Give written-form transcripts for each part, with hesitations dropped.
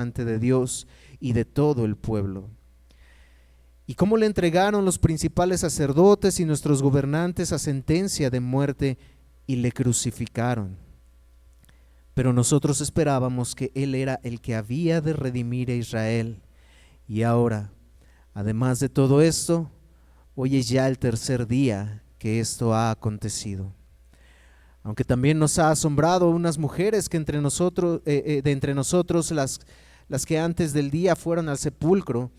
delante de Dios y de todo el pueblo. Y cómo le entregaron los principales sacerdotes y nuestros gobernantes a sentencia de muerte y le crucificaron. Pero nosotros esperábamos que Él era el que había de redimir a Israel. Y ahora, además de todo esto, hoy es ya el tercer día que esto ha acontecido. Aunque también nos ha asombrado unas mujeres que entre nosotros, las que antes del día fueron al sepulcro,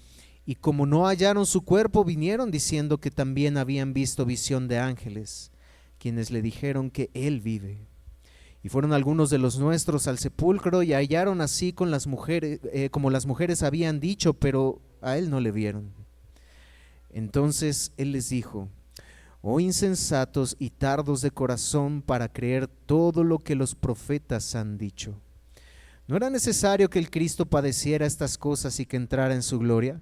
y como no hallaron su cuerpo, vinieron diciendo que también habían visto visión de ángeles, quienes le dijeron que Él vive. Y fueron algunos de los nuestros al sepulcro y hallaron así con las mujeres, como las mujeres habían dicho, pero a Él no le vieron. Entonces Él les dijo: oh insensatos y tardos de corazón para creer todo lo que los profetas han dicho. ¿No era necesario que el Cristo padeciera estas cosas y que entrara en su gloria?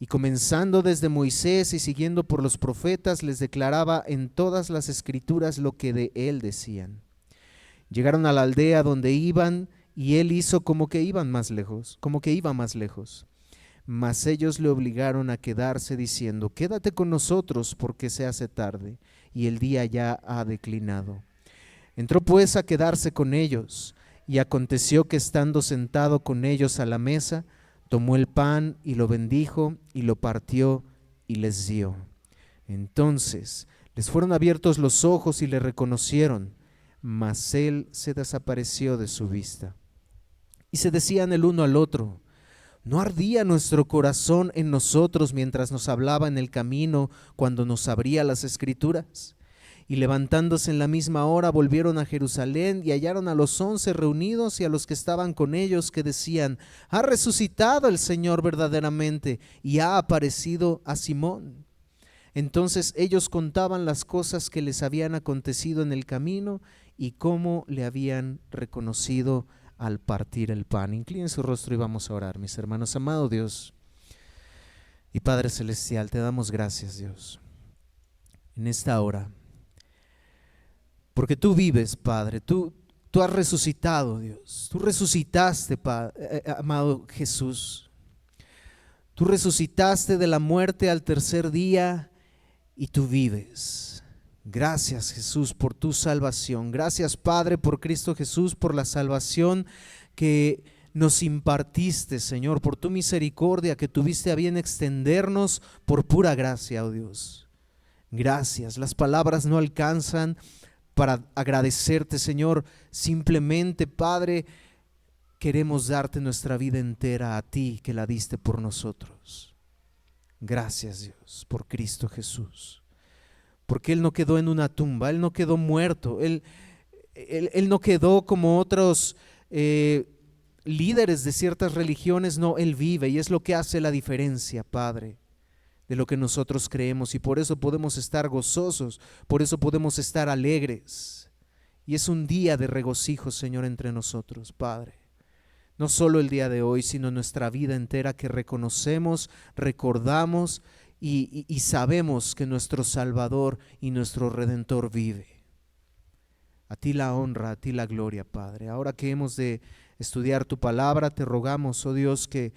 Y comenzando desde Moisés y siguiendo por los profetas, les declaraba en todas las escrituras lo que de él decían. Llegaron a la aldea donde iban, y él hizo como que iba más lejos. Mas ellos le obligaron a quedarse, diciendo: quédate con nosotros, porque se hace tarde, y el día ya ha declinado. Entró pues a quedarse con ellos, y aconteció que estando sentado con ellos a la mesa, tomó el pan y lo bendijo y lo partió y les dio. Entonces les fueron abiertos los ojos y le reconocieron, mas él se desapareció de su vista. Y se decían el uno al otro: ¿no ardía nuestro corazón en nosotros mientras nos hablaba en el camino, cuando nos abría las escrituras? Y levantándose en la misma hora volvieron a Jerusalén y hallaron a los 11 reunidos y a los que estaban con ellos, que decían: ha resucitado el Señor verdaderamente y ha aparecido a Simón. Entonces ellos contaban las cosas que les habían acontecido en el camino y cómo le habían reconocido al partir el pan. Inclinen su rostro y vamos a orar, mis hermanos. Amado Dios y Padre Celestial, te damos gracias, Dios, en esta hora, porque tú vives, Padre. Tú has resucitado, Dios. Tú resucitaste, amado Jesús. Tú resucitaste de la muerte al tercer día y tú vives. Gracias, Jesús, por tu salvación. Gracias, Padre, por Cristo Jesús, por la salvación que nos impartiste, Señor, por tu misericordia que tuviste a bien extendernos por pura gracia, oh Dios. Gracias. Las palabras no alcanzan para agradecerte, Señor. Simplemente, Padre, queremos darte nuestra vida entera a ti, que la diste por nosotros. Gracias, Dios, por Cristo Jesús, porque Él no quedó en una tumba, Él no quedó muerto, Él no quedó como otros líderes de ciertas religiones. No, Él vive, y es lo que hace la diferencia, Padre, de lo que nosotros creemos, y por eso podemos estar gozosos, por eso podemos estar alegres, y es un día de regocijo, Señor, entre nosotros, Padre. No solo el día de hoy, sino nuestra vida entera, que reconocemos, recordamos y sabemos que nuestro Salvador y nuestro Redentor vive. A ti la honra, a ti la gloria, Padre. Ahora que hemos de estudiar tu palabra, te rogamos, oh Dios, que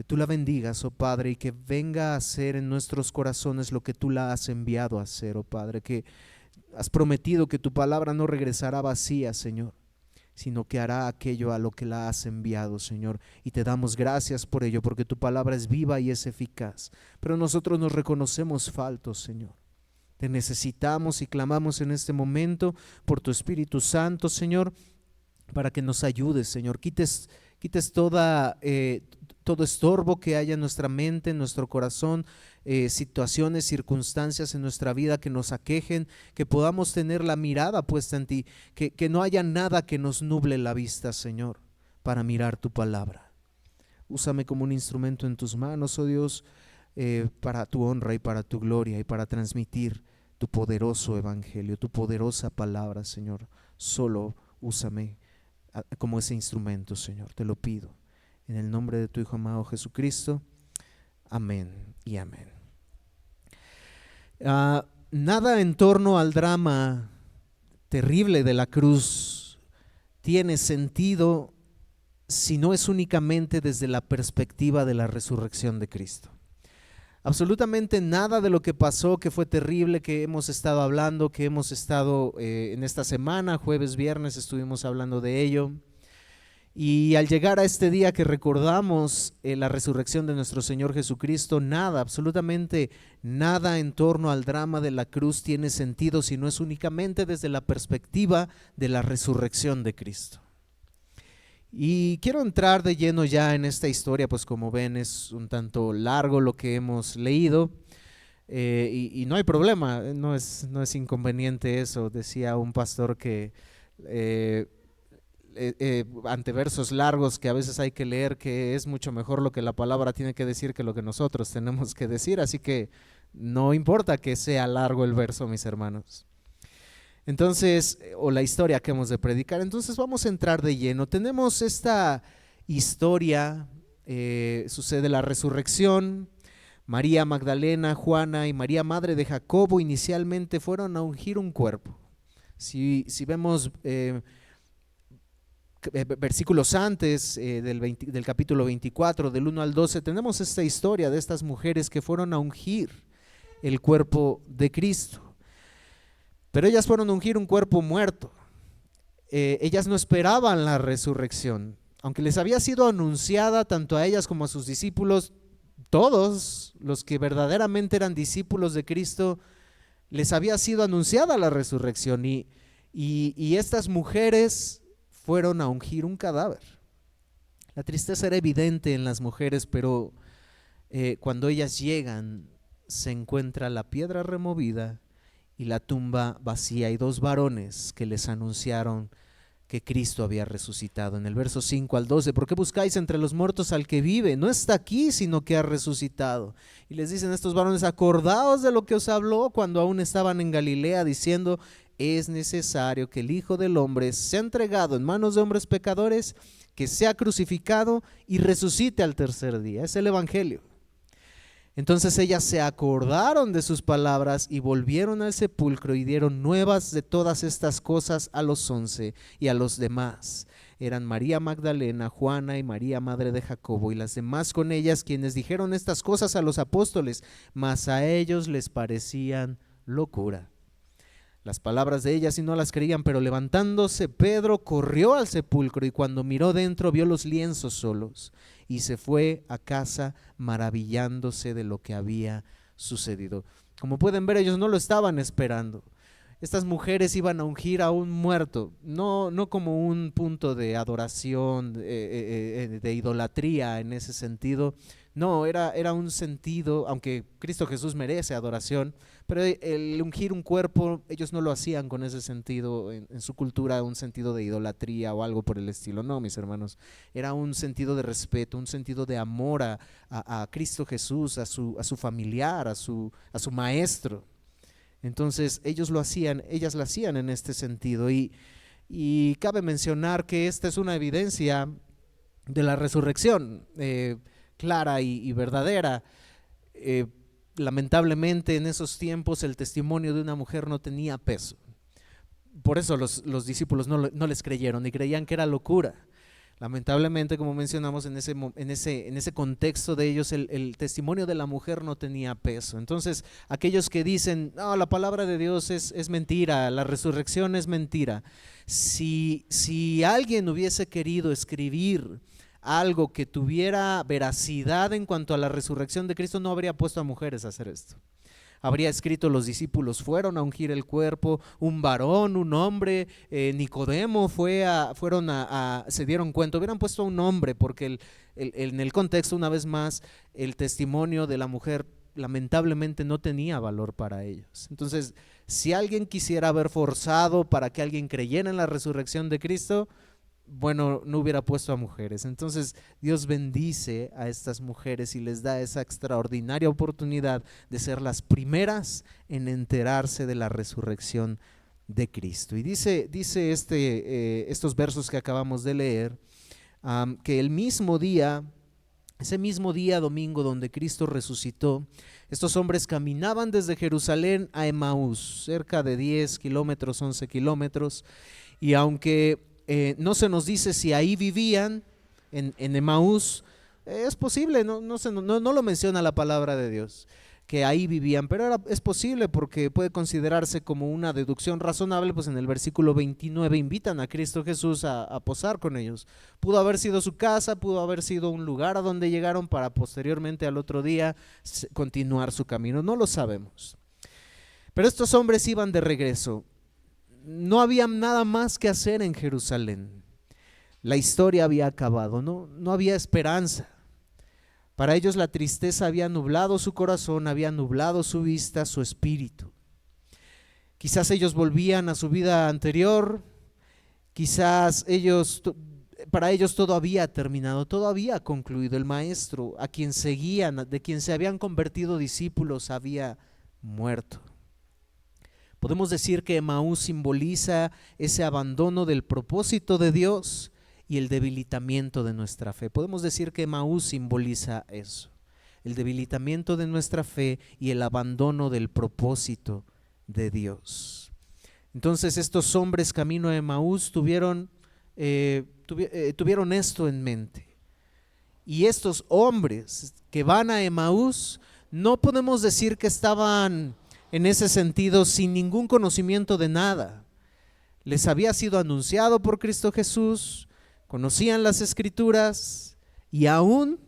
tú la bendigas, oh Padre, y que venga a hacer en nuestros corazones lo que tú la has enviado a hacer, oh Padre, que has prometido que tu palabra no regresará vacía, Señor, sino que hará aquello a lo que la has enviado, Señor. Y te damos gracias por ello, porque tu palabra es viva y es eficaz. Pero nosotros nos reconocemos faltos, Señor. Te necesitamos y clamamos en este momento por tu Espíritu Santo, Señor, para que nos ayudes, Señor. Quites todo estorbo que haya en nuestra mente, en nuestro corazón, situaciones, circunstancias en nuestra vida que nos aquejen, que podamos tener la mirada puesta en ti, que no haya nada que nos nuble la vista, Señor, para mirar tu palabra. Úsame como un instrumento en tus manos, oh Dios, para tu honra y para tu gloria, y para transmitir tu poderoso evangelio, tu poderosa palabra, Señor. Solo úsame como ese instrumento, Señor, te lo pido en el nombre de tu Hijo amado Jesucristo. Amén y amén. Nada en torno al drama terrible de la cruz tiene sentido si no es únicamente desde la perspectiva de la resurrección de Cristo. Absolutamente nada de lo que pasó, que fue terrible, que hemos estado hablando, que hemos estado en esta semana, jueves, viernes, estuvimos hablando de ello. Y al llegar a este día que recordamos la resurrección de nuestro Señor Jesucristo, nada, absolutamente nada en torno al drama de la cruz tiene sentido si no es únicamente desde la perspectiva de la resurrección de Cristo. Y quiero entrar de lleno ya en esta historia, pues como ven es un tanto largo lo que hemos leído, y no hay problema, no es inconveniente eso. Decía un pastor que ante versos largos que a veces hay que leer, que es mucho mejor lo que la palabra tiene que decir que lo que nosotros tenemos que decir, así que no importa que sea largo el verso, mis hermanos. Entonces, o la historia que hemos de predicar. Entonces vamos a entrar de lleno. Tenemos esta historia, sucede la resurrección. María Magdalena, Juana y María, madre de Jacobo, inicialmente fueron a ungir un cuerpo. Si vemos versículos antes del capítulo 24, del 1 al 12, tenemos esta historia de estas mujeres que fueron a ungir el cuerpo de Cristo. Pero ellas fueron a ungir un cuerpo muerto. Ellas no esperaban la resurrección, aunque les había sido anunciada tanto a ellas como a sus discípulos. Todos los que verdaderamente eran discípulos de Cristo, les había sido anunciada la resurrección, y estas mujeres fueron a ungir un cadáver. La tristeza era evidente en las mujeres, pero cuando ellas llegan se encuentra la piedra removida y la tumba vacía, y dos varones que les anunciaron que Cristo había resucitado. En el verso 5 al 12, ¿por qué buscáis entre los muertos al que vive? No está aquí, sino que ha resucitado. Y les dicen estos varones: acordaos de lo que os habló cuando aún estaban en Galilea, diciendo: es necesario que el Hijo del Hombre sea entregado en manos de hombres pecadores, que sea crucificado y resucite al tercer día. Es el Evangelio. Entonces ellas se acordaron de sus palabras y volvieron al sepulcro y dieron nuevas de todas estas cosas a los 11 y a los demás. Eran María Magdalena, Juana y María, madre de Jacobo, y las demás con ellas, quienes dijeron estas cosas a los apóstoles, mas a ellos les parecían locura las palabras de ellas y no las creían. Pero levantándose Pedro corrió al sepulcro, y cuando miró dentro vio los lienzos solos, y se fue a casa maravillándose de lo que había sucedido. Como pueden ver, ellos no lo estaban esperando. Estas mujeres iban a ungir a un muerto, no como un punto de adoración, de idolatría en ese sentido. No, era un sentido, aunque Cristo Jesús merece adoración, pero el ungir un cuerpo, ellos no lo hacían con ese sentido, en su cultura, un sentido de idolatría o algo por el estilo. No, mis hermanos, era un sentido de respeto, un sentido de amor a Cristo Jesús, a su familiar, a su maestro. Entonces ellos lo hacían, ellas lo hacían en este sentido, y cabe mencionar que esta es una evidencia de la resurrección clara y verdadera. Lamentablemente en esos tiempos el testimonio de una mujer no tenía peso. Por eso los discípulos no les creyeron y creían que era locura. Lamentablemente, como mencionamos, en ese contexto de ellos, el testimonio de la mujer no tenía peso. Entonces, aquellos que dicen: no, la palabra de Dios es mentira, la resurrección es mentira. Si alguien hubiese querido escribir algo que tuviera veracidad en cuanto a la resurrección de Cristo, no habría puesto a mujeres a hacer esto. Habría escrito: los discípulos fueron a ungir el cuerpo, un varón, un hombre, Nicodemo se dieron cuenta. Hubieran puesto a un hombre, porque en el contexto, una vez más, el testimonio de la mujer lamentablemente no tenía valor para ellos. Entonces, si alguien quisiera haber forzado para que alguien creyera en la resurrección de Cristo, bueno, no hubiera puesto a mujeres. Entonces Dios bendice a estas mujeres y les da esa extraordinaria oportunidad de ser las primeras en enterarse de la resurrección de Cristo. Y dice estos versos que acabamos de leer, que ese mismo día domingo donde Cristo resucitó, estos hombres caminaban desde Jerusalén a Emaús, cerca de 10 kilómetros, 11 kilómetros, y aunque no se nos dice si ahí vivían, en Emaús. Es posible, no lo menciona la palabra de Dios, que ahí vivían, pero es posible porque puede considerarse como una deducción razonable, pues en el versículo 29 invitan a Cristo Jesús a posar con ellos. Pudo haber sido su casa, pudo haber sido un lugar a donde llegaron para posteriormente al otro día continuar su camino, no lo sabemos. Pero estos hombres iban de regreso, no había nada más que hacer en Jerusalén, la historia había acabado, no había esperanza. Para ellos la tristeza había nublado su corazón, había nublado su vista, su espíritu. Quizás ellos volvían a su vida anterior, quizás para ellos todo había terminado, todo había concluido. El maestro a quien seguían, de quien se habían convertido discípulos, había muerto. Podemos decir que Emaús simboliza ese abandono del propósito de Dios y el debilitamiento de nuestra fe. Podemos decir que Emaús simboliza eso, el debilitamiento de nuestra fe y el abandono del propósito de Dios. Entonces estos hombres camino a Emaús tuvieron esto en mente. Y estos hombres que van a Emaús, no podemos decir que estaban en ese sentido sin ningún conocimiento de nada. Les había sido anunciado por Cristo Jesús, conocían las escrituras y aún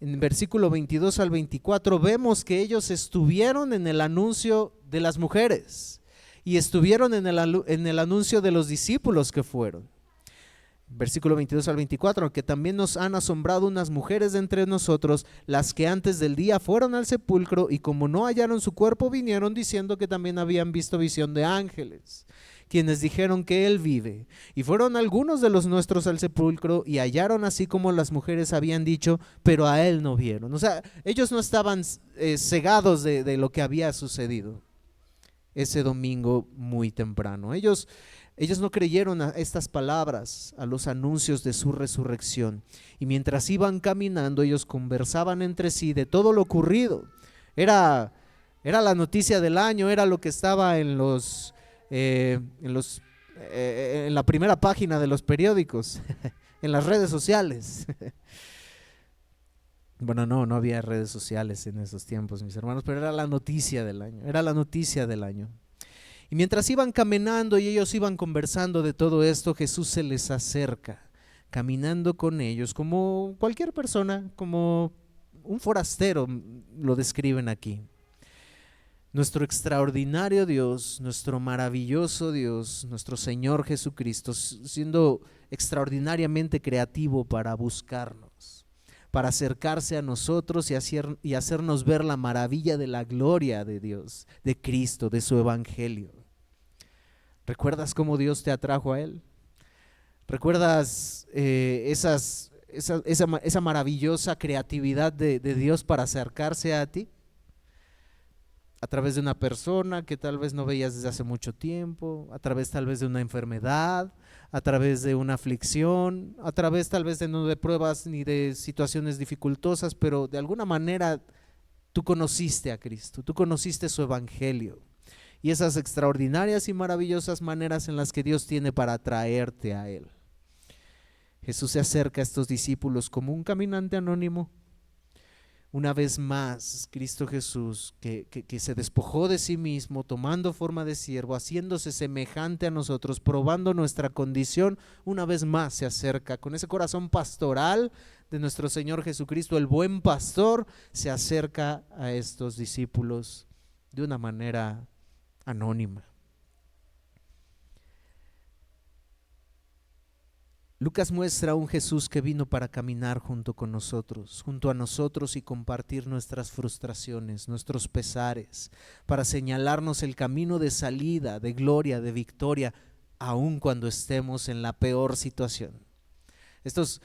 en versículo 22 al 24 vemos que ellos estuvieron en el anuncio de las mujeres y estuvieron en el anuncio de los discípulos que fueron. Versículo 22 al 24, que también nos han asombrado unas mujeres de entre nosotros, las que antes del día fueron al sepulcro y como no hallaron su cuerpo vinieron diciendo que también habían visto visión de ángeles, quienes dijeron que él vive. Y fueron algunos de los nuestros al sepulcro y hallaron así como las mujeres habían dicho, pero a él no vieron. O sea, ellos no estaban cegados de lo que había sucedido ese domingo muy temprano. Ellos no creyeron a estas palabras, a los anuncios de su resurrección. Y mientras iban caminando, ellos conversaban entre sí de todo lo ocurrido. Era la noticia del año, era lo que estaba en la primera página de los periódicos, en las redes sociales. Bueno, no había redes sociales en esos tiempos, mis hermanos, pero era la noticia del año, era la noticia del año. Y mientras iban caminando y ellos iban conversando de todo esto, Jesús se les acerca, caminando con ellos como cualquier persona, como un forastero, lo describen aquí. Nuestro extraordinario Dios, nuestro maravilloso Dios, nuestro Señor Jesucristo, siendo extraordinariamente creativo para buscarnos, para acercarse a nosotros y hacernos ver la maravilla de la gloria de Dios, de Cristo, de su evangelio. ¿Recuerdas cómo Dios te atrajo a Él? ¿Recuerdas esa maravillosa creatividad de Dios para acercarse a ti? A través de una persona que tal vez no veías desde hace mucho tiempo, a través tal vez de una enfermedad, a través de una aflicción, a través tal vez no de pruebas ni de situaciones dificultosas, pero de alguna manera tú conociste a Cristo, tú conociste su evangelio y esas extraordinarias y maravillosas maneras en las que Dios tiene para atraerte a Él. Jesús se acerca a estos discípulos como un caminante anónimo. Una vez más, Cristo Jesús, que se despojó de sí mismo, tomando forma de siervo, haciéndose semejante a nosotros, probando nuestra condición, una vez más se acerca con ese corazón pastoral de nuestro Señor Jesucristo, el buen pastor, se acerca a estos discípulos de una manera anónima. Lucas muestra a un Jesús que vino para caminar junto a nosotros y compartir nuestras frustraciones, nuestros pesares, para señalarnos el camino de salida, de gloria, de victoria, aun cuando estemos en la peor situación. Estos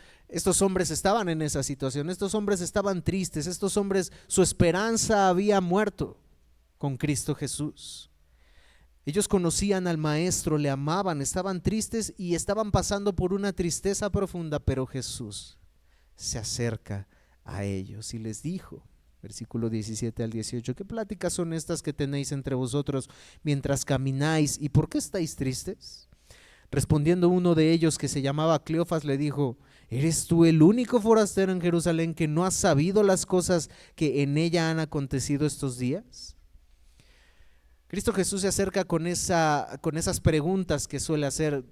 hombres estaban en esa situación, estos hombres estaban tristes, estos hombres, su esperanza había muerto con Cristo Jesús. Ellos conocían al Maestro, le amaban, estaban tristes y estaban pasando por una tristeza profunda, pero Jesús se acerca a ellos y les dijo, versículo 17 al 18, ¿qué pláticas son estas que tenéis entre vosotros mientras camináis y por qué estáis tristes? Respondiendo uno de ellos, que se llamaba Cleofas, le dijo: ¿eres tú el único forastero en Jerusalén que no has sabido las cosas que en ella han acontecido estos días? Cristo Jesús se acerca con esas preguntas que suele hacer.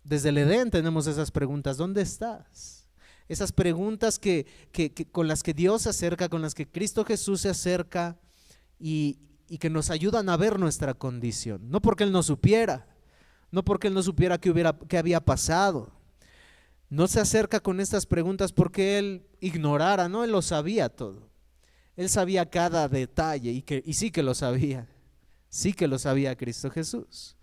Desde el Edén tenemos esas preguntas: ¿dónde estás? Esas preguntas con las que Dios se acerca, con las que Cristo Jesús se acerca y que nos ayudan a ver nuestra condición. No porque Él no supiera, no porque Él no supiera qué había pasado. No se acerca con estas preguntas porque Él ignorara, no, Él lo sabía todo. Él sabía cada detalle y sí que lo sabía. Sí que lo sabía Cristo Jesús,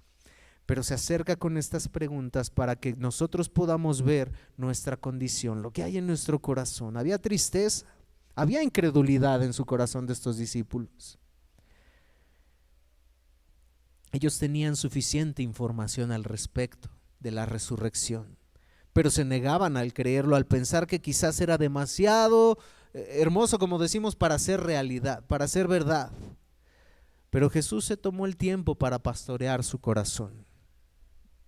pero se acerca con estas preguntas para que nosotros podamos ver nuestra condición, lo que hay en nuestro corazón. Había tristeza, había incredulidad en su corazón de estos discípulos. Ellos tenían suficiente información al respecto de la resurrección, pero se negaban al creerlo, al pensar que quizás era demasiado hermoso, como decimos, para ser realidad, para ser verdad. Pero Jesús se tomó el tiempo para pastorear su corazón.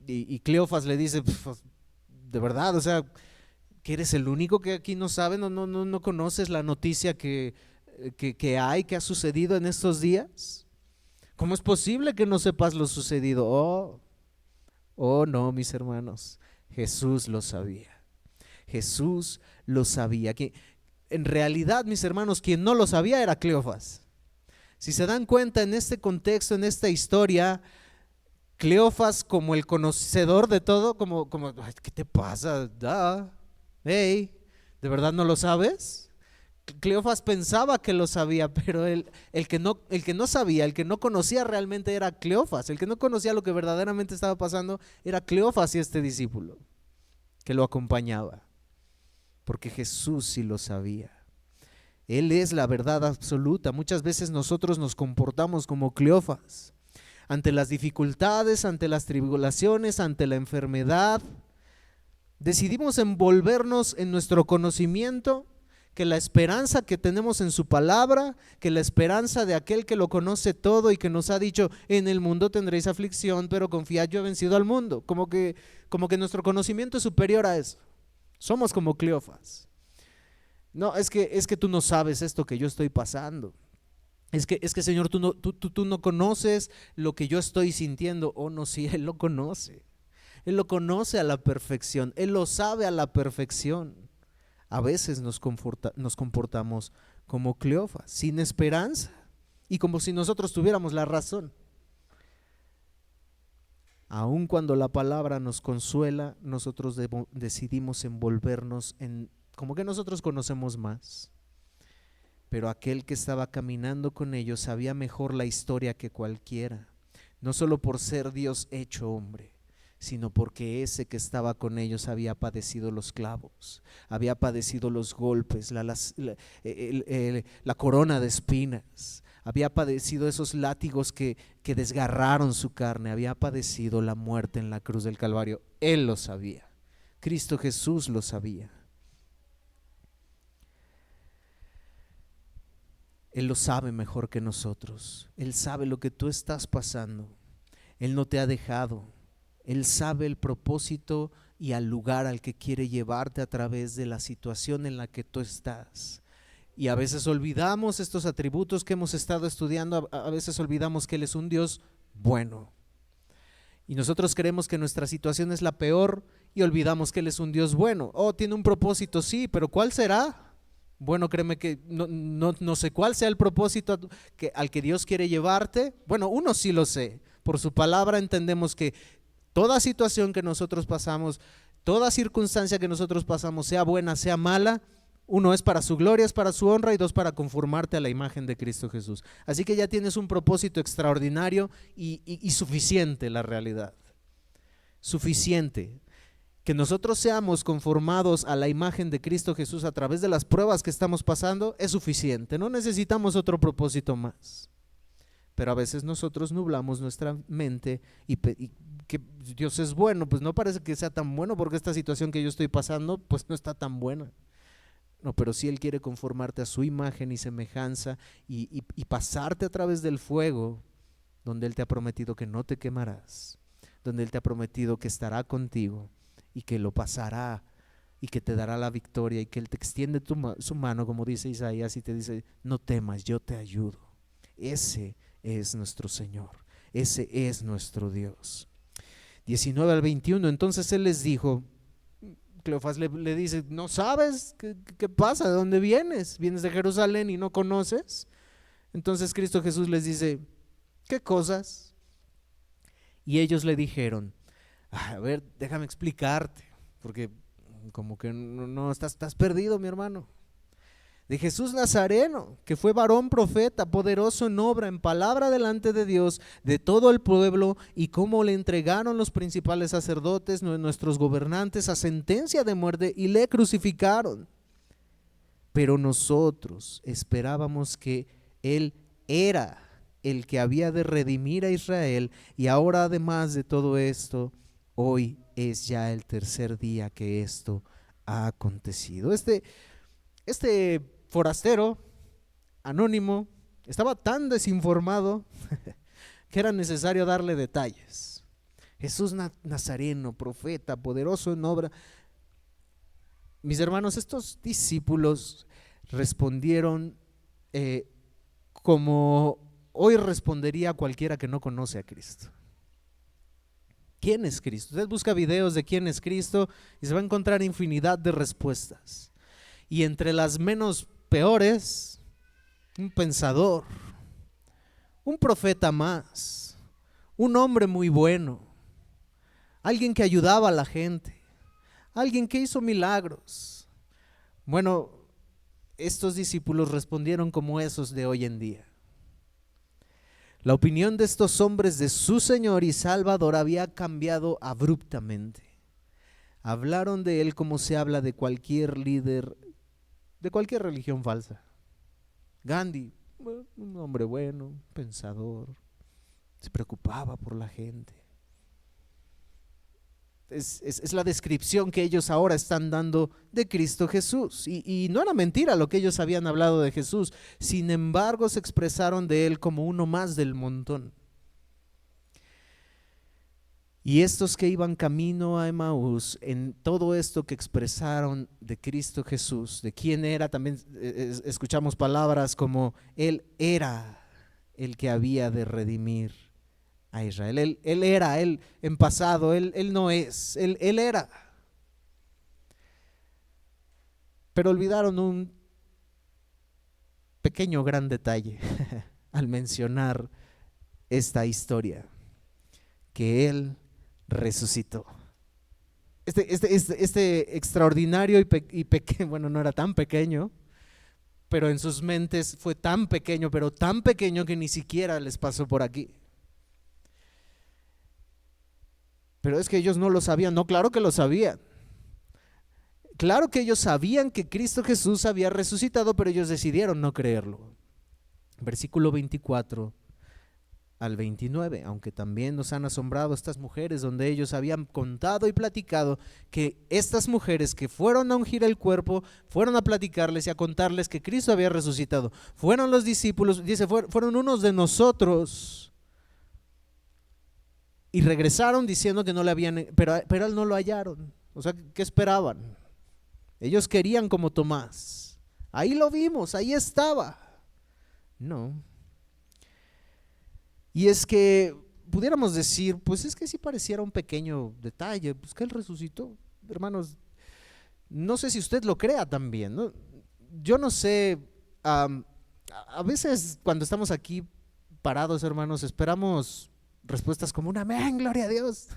Y Cleofas le dice: de verdad, o sea, que eres el único que aquí no sabe, no conoces la noticia que ha sucedido en estos días. ¿Cómo es posible que no sepas lo sucedido? Oh no, mis hermanos, Jesús lo sabía. Jesús lo sabía. Que en realidad, mis hermanos, quien no lo sabía era Cleofas. Si se dan cuenta, en este contexto, en esta historia, Cleofas, como el conocedor de todo, como ¿qué te pasa? Hey, ¿de verdad no lo sabes? Cleofas pensaba que lo sabía, pero el que no sabía, el que no conocía realmente era Cleofas. El que no conocía lo que verdaderamente estaba pasando era Cleofas y este discípulo que lo acompañaba, porque Jesús sí lo sabía. Él es la verdad absoluta. Muchas veces nosotros nos comportamos como Cleofas. Ante las dificultades, ante las tribulaciones, ante la enfermedad, decidimos envolvernos en nuestro conocimiento, que la esperanza que tenemos en su palabra, que la esperanza de aquel que lo conoce todo y que nos ha dicho: en el mundo tendréis aflicción, pero confiad, yo he vencido al mundo. Como que nuestro conocimiento es superior a eso. Somos como Cleofas. No, es que tú no sabes esto que yo estoy pasando. Es que Señor, tú no conoces lo que yo estoy sintiendo. Oh no, sí, Él lo conoce. Él lo conoce a la perfección. Él lo sabe a la perfección. A veces nos comportamos como Cleofas, sin esperanza y como si nosotros tuviéramos la razón. Aun cuando la palabra nos consuela, nosotros decidimos envolvernos en como que nosotros conocemos más. Pero aquel que estaba caminando con ellos sabía mejor la historia que cualquiera, no solo por ser Dios hecho hombre, sino porque ese que estaba con ellos había padecido los clavos, había padecido los golpes, la corona de espinas, había padecido esos látigos que desgarraron su carne, había padecido la muerte en la cruz del Calvario. Él lo sabía, Cristo Jesús lo sabía. Él lo sabe mejor que nosotros. Él sabe lo que tú estás pasando. Él no te ha dejado. Él sabe el propósito y al lugar al que quiere llevarte a través de la situación en la que tú estás. Y a veces olvidamos estos atributos que hemos estado estudiando. A veces olvidamos que Él es un Dios bueno. Y nosotros creemos que nuestra situación es la peor y olvidamos que Él es un Dios bueno. Oh, tiene un propósito, sí, pero ¿cuál será? Bueno, créeme que no sé cuál sea el propósito al que Dios quiere llevarte. Bueno, uno sí lo sé. Por su palabra entendemos que toda situación que nosotros pasamos, toda circunstancia que nosotros pasamos, sea buena, sea mala, uno es para su gloria, es para su honra, y dos, para conformarte a la imagen de Cristo Jesús. Así que ya tienes un propósito extraordinario y suficiente, la realidad. Suficiente. Que nosotros seamos conformados a la imagen de Cristo Jesús a través de las pruebas que estamos pasando es suficiente. No necesitamos otro propósito más. Pero a veces nosotros nublamos nuestra mente y que Dios es bueno. Pues no parece que sea tan bueno, porque esta situación que yo estoy pasando pues no está tan buena. No, pero sí Él quiere conformarte a su imagen y semejanza y pasarte a través del fuego donde Él te ha prometido que no te quemarás, donde Él te ha prometido que estará contigo y que lo pasará y que te dará la victoria y que Él te extiende su mano, como dice Isaías, y te dice: no temas, yo te ayudo. Ese es nuestro Señor, ese es nuestro Dios. 19 al 21, entonces Él les dijo, Cleofás le dice: ¿no sabes qué pasa? ¿De dónde vienes? ¿Vienes de Jerusalén y no conoces? Entonces Cristo Jesús les dice: ¿qué cosas? Y ellos le dijeron: a ver, déjame explicarte, porque como que no estás perdido, mi hermano. De Jesús Nazareno, que fue varón profeta, poderoso en obra, en palabra delante de Dios, de todo el pueblo, y cómo le entregaron los principales sacerdotes, nuestros gobernantes, a sentencia de muerte, y le crucificaron. Pero nosotros esperábamos que Él era el que había de redimir a Israel, y ahora, además de todo esto, hoy es ya el tercer día que esto ha acontecido. Este forastero anónimo estaba tan desinformado que era necesario darle detalles. Jesús Nazareno, profeta, poderoso en obra. Mis hermanos, estos discípulos respondieron como hoy respondería cualquiera que no conoce a Cristo. ¿Quién es Cristo? Usted busca videos de quién es Cristo y se va a encontrar infinidad de respuestas. Y entre las menos peores, un pensador, un profeta más, un hombre muy bueno, alguien que ayudaba a la gente, alguien que hizo milagros. Bueno, estos discípulos respondieron como esos de hoy en día. La opinión de estos hombres de su Señor y Salvador había cambiado abruptamente. Hablaron de Él como se habla de cualquier líder de cualquier religión falsa. Gandhi, un hombre bueno, pensador, se preocupaba por la gente. Es la descripción que ellos ahora están dando de Cristo Jesús. Y no era mentira lo que ellos habían hablado de Jesús. Sin embargo, se expresaron de Él como uno más del montón. Y estos que iban camino a Emaús, en todo esto que expresaron de Cristo Jesús, de quién era, también escuchamos palabras como Él era el que había de redimir a Israel. Él era, Él en pasado, Él no es, Él era. Pero olvidaron un pequeño gran detalle al mencionar esta historia, que Él resucitó. Este extraordinario y pequeño, bueno, no era tan pequeño, pero en sus mentes fue tan pequeño, pero tan pequeño que ni siquiera les pasó por aquí. Pero es que ellos no lo sabían. No, claro que lo sabían. Claro que ellos sabían que Cristo Jesús había resucitado, pero ellos decidieron no creerlo. Versículo 24 al 29, aunque también nos han asombrado estas mujeres, donde ellos habían contado y platicado que estas mujeres que fueron a ungir el cuerpo, fueron a platicarles y a contarles que Cristo había resucitado, fueron los discípulos, dice, fueron unos de nosotros, y regresaron diciendo que no le habían, pero él no lo hallaron. O sea, ¿qué esperaban? Ellos querían como Tomás, ahí lo vimos, ahí estaba. No. Y es que pudiéramos decir, pues es que sí pareciera un pequeño detalle, pues que Él resucitó. Hermanos, no sé si usted lo crea también, ¿no? Yo no sé, a veces cuando estamos aquí parados, hermanos, esperamos respuestas como un amén, gloria a Dios.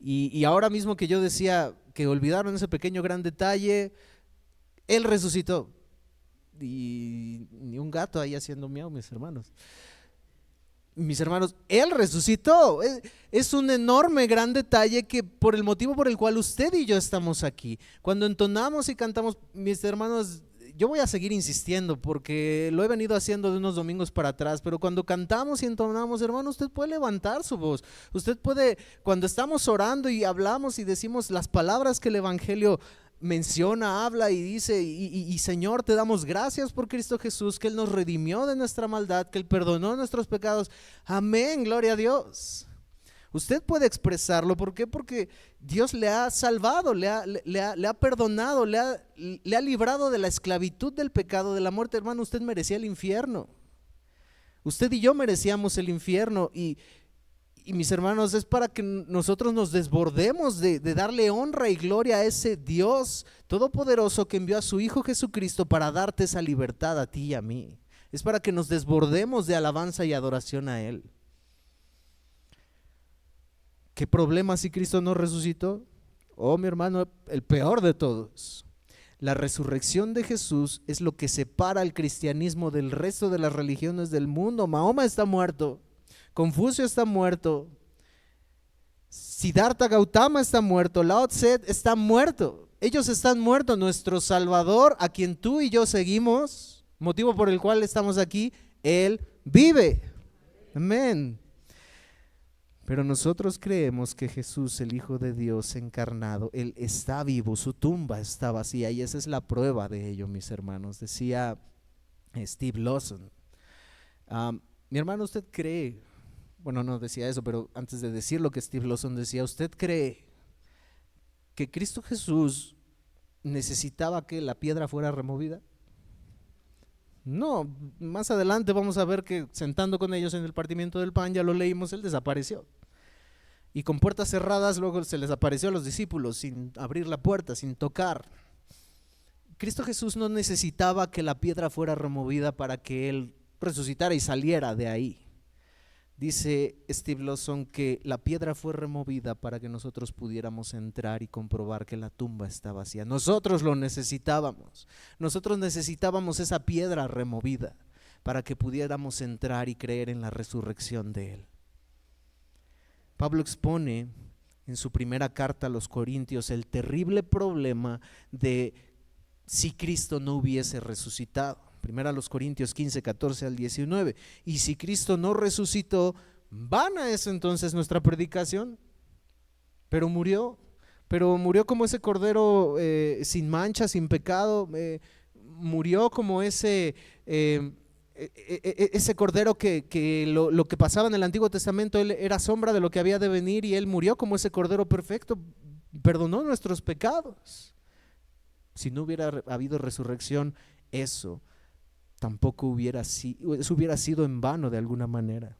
Y ahora mismo que yo decía que olvidaron ese pequeño gran detalle, Él resucitó. Y ni un gato ahí haciendo miau, mis hermanos. Mis hermanos, Él resucitó. Es un enorme, gran detalle que por el motivo por el cual usted y yo estamos aquí. Cuando entonamos y cantamos, mis hermanos, yo voy a seguir insistiendo porque lo he venido haciendo de unos domingos para atrás, pero cuando cantamos y entonamos, hermano, usted puede levantar su voz. Usted puede, cuando estamos orando y hablamos y decimos las palabras que el Evangelio menciona, habla y dice, y Señor, te damos gracias por Cristo Jesús, que Él nos redimió de nuestra maldad, que Él perdonó nuestros pecados. Amén, gloria a Dios. Usted puede expresarlo. ¿Por qué? Porque Dios le ha salvado, le ha perdonado, le ha librado de la esclavitud del pecado, de la muerte. Hermano, usted merecía el infierno. Usted y yo merecíamos el infierno. Y mis hermanos, es para que nosotros nos desbordemos de darle honra y gloria a ese Dios todopoderoso que envió a su Hijo Jesucristo para darte esa libertad a ti y a mí. Es para que nos desbordemos de alabanza y adoración a Él. ¿Qué problema si Cristo no resucitó? Oh, mi hermano, el peor de todos. La resurrección de Jesús es lo que separa al cristianismo del resto de las religiones del mundo. Mahoma está muerto, Confucio está muerto, Siddhartha Gautama está muerto, Lao Tse está muerto. Ellos están muertos. Nuestro Salvador, a quien tú y yo seguimos, motivo por el cual estamos aquí, Él vive. Amén. Pero nosotros creemos que Jesús, el Hijo de Dios encarnado, Él está vivo, su tumba está vacía, y esa es la prueba de ello, mis hermanos. Decía Steve Lawson, mi hermano, ¿usted cree? Bueno, no decía eso, pero antes de decir lo que Steve Lawson decía, ¿usted cree que Cristo Jesús necesitaba que la piedra fuera removida? No, más adelante vamos a ver que sentando con ellos en el partimiento del pan, ya lo leímos, Él desapareció. Y con puertas cerradas luego se les apareció a los discípulos sin abrir la puerta, sin tocar. Cristo Jesús no necesitaba que la piedra fuera removida para que Él resucitara y saliera de ahí. Dice Steve Lawson que la piedra fue removida para que nosotros pudiéramos entrar y comprobar que la tumba está vacía. Nosotros lo necesitábamos. Nosotros necesitábamos esa piedra removida para que pudiéramos entrar y creer en la resurrección de Él. Pablo expone en su primera carta a los Corintios el terrible problema de si Cristo no hubiese resucitado. Primera a los Corintios 15, 14 al 19. Y si Cristo no resucitó, vana es entonces nuestra predicación. Pero murió como ese cordero sin mancha, sin pecado. Murió como ese cordero que lo que pasaba en el Antiguo Testamento, Él era sombra de lo que había de venir, y Él murió como ese cordero perfecto, perdonó nuestros pecados. Si no hubiera habido resurrección, eso tampoco hubiera sido en vano de alguna manera.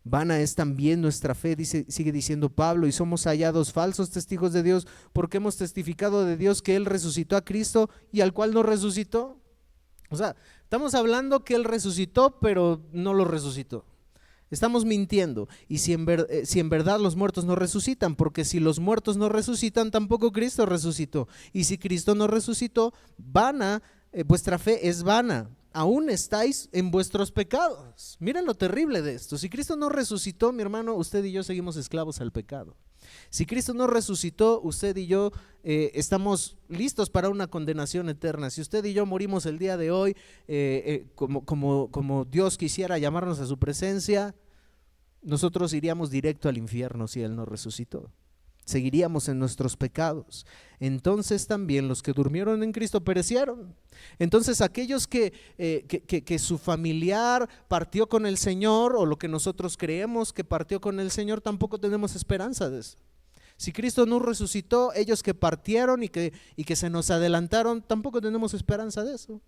Vana es también nuestra fe, sigue diciendo Pablo, y somos hallados falsos testigos de Dios, porque hemos testificado de Dios que Él resucitó a Cristo y al cual no resucitó. O sea, estamos hablando que Él resucitó, pero no lo resucitó. Estamos mintiendo. Y si en verdad los muertos no resucitan, porque si los muertos no resucitan, tampoco Cristo resucitó. Y si Cristo no resucitó, vana, vuestra fe es vana. Aún estáis en vuestros pecados. Miren lo terrible de esto. Si Cristo no resucitó, mi hermano, usted y yo seguimos esclavos al pecado. Si Cristo no resucitó, usted y yo estamos listos para una condenación eterna. Si usted y yo morimos el día de hoy, como Dios quisiera llamarnos a su presencia, nosotros iríamos directo al infierno si Él no resucitó. Seguiríamos en nuestros pecados. Entonces también los que durmieron en Cristo perecieron. Entonces aquellos que su familiar partió con el Señor, o lo que nosotros creemos que partió con el Señor, tampoco tenemos esperanza de eso. Si Cristo no resucitó, ellos que partieron y que se nos adelantaron, tampoco tenemos esperanza de eso.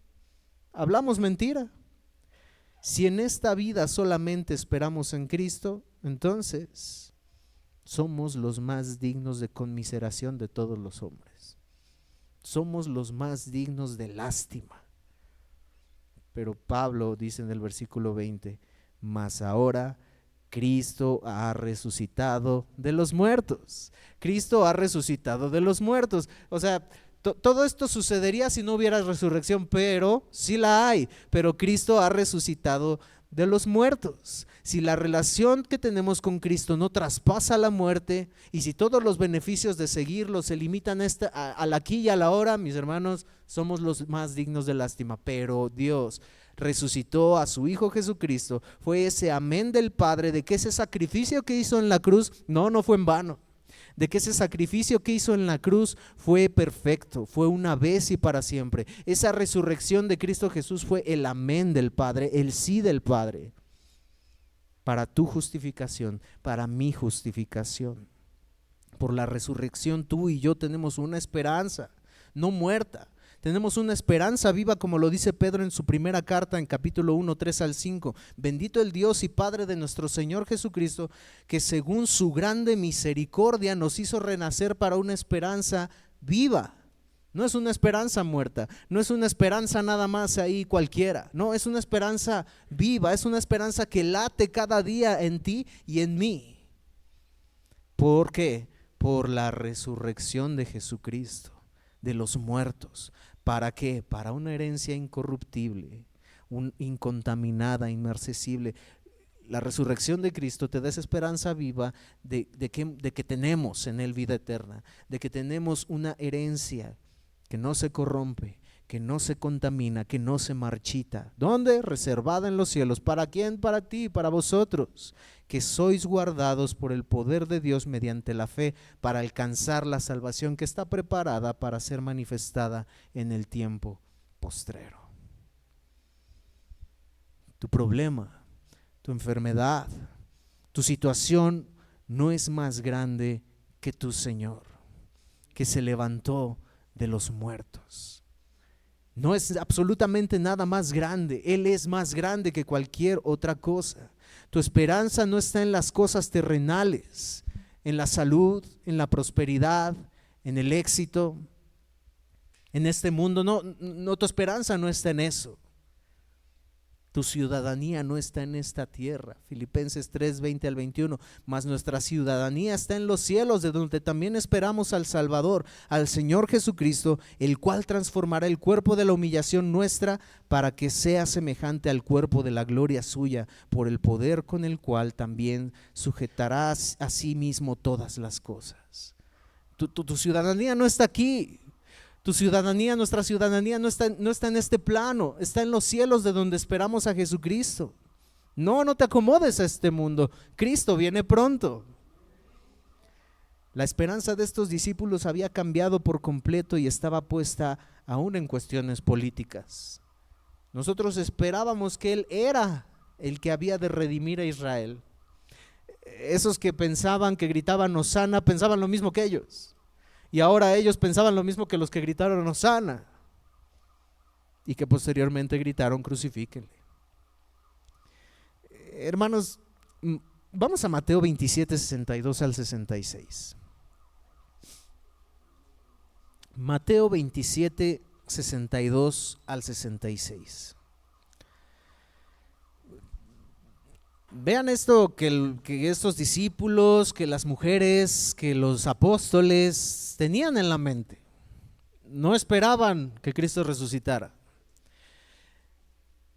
Hablamos mentira. Si en esta vida solamente esperamos en Cristo, entonces somos los más dignos de conmiseración de todos los hombres. Somos los más dignos de lástima. Pero Pablo dice en el versículo 20, mas ahora Cristo ha resucitado de los muertos. Cristo ha resucitado de los muertos. O sea, todo esto sucedería si no hubiera resurrección, pero sí la hay. Pero Cristo ha resucitado de los muertos. Si la relación que tenemos con Cristo no traspasa la muerte, y si todos los beneficios de seguirlo se limitan al aquí y a la ahora, mis hermanos, somos los más dignos de lástima. Pero Dios resucitó a su Hijo Jesucristo. Fue ese amén del Padre de que ese sacrificio que hizo en la cruz no fue en vano. De que ese sacrificio que hizo en la cruz fue perfecto, fue una vez y para siempre. Esa resurrección de Cristo Jesús fue el amén del Padre, el sí del Padre. para tu justificación, para mi justificación. Por la resurrección tú y yo tenemos una esperanza, no muerta. Tenemos una esperanza viva, como lo dice Pedro en su primera carta en capítulo 1, 3 al 5. Bendito el Dios y Padre de nuestro Señor Jesucristo, que según su grande misericordia nos hizo renacer para una esperanza viva. No es una esperanza muerta, no es una esperanza nada más ahí cualquiera, no, es una esperanza viva, es una esperanza que late cada día en ti y en mí. ¿Por qué? Por la resurrección de Jesucristo, de los muertos. ¿Para qué? Para una herencia incorruptible, incontaminada, inmarcesible. La resurrección de Cristo te da esa esperanza viva de que tenemos en Él vida eterna, de que tenemos una herencia que no se corrompe, que no se contamina, que no se marchita. ¿Dónde? Reservada en los cielos. ¿Para quién? Para ti, para vosotros, que sois guardados por el poder de Dios mediante la fe para alcanzar la salvación que está preparada para ser manifestada en el tiempo postrero. Tu problema, tu enfermedad, tu situación no es más grande que tu Señor, que se levantó de los muertos. No es absolutamente nada más grande. Él es más grande que cualquier otra cosa. Tu esperanza no está en las cosas terrenales, en la salud, en la prosperidad, en el éxito, en este mundo. No, tu esperanza no está en eso. Tu ciudadanía no está en esta tierra. Filipenses 3, 20 al 21. Mas nuestra ciudadanía está en los cielos, de donde también esperamos al Salvador, al Señor Jesucristo, el cual transformará el cuerpo de la humillación nuestra para que sea semejante al cuerpo de la gloria suya, por el poder con el cual también sujetará a sí mismo todas las cosas. Tu ciudadanía no está aquí. Tu ciudadanía, nuestra ciudadanía no está en este plano, está en los cielos, de donde esperamos a Jesucristo. No te acomodes a este mundo. Cristo viene pronto. La esperanza de estos discípulos había cambiado por completo y estaba puesta aún en cuestiones políticas. Nosotros esperábamos que Él era el que había de redimir a Israel. Esos que pensaban, que gritaban Hosana, pensaban lo mismo que ellos. Y ahora ellos pensaban lo mismo que los que gritaron Hosana y que posteriormente gritaron crucifíquenle. Hermanos, vamos a Mateo 27, 62 al 66. Mateo 27, 62 al 66. Vean esto que estos discípulos, que las mujeres, que los apóstoles tenían en la mente. No esperaban que Cristo resucitara.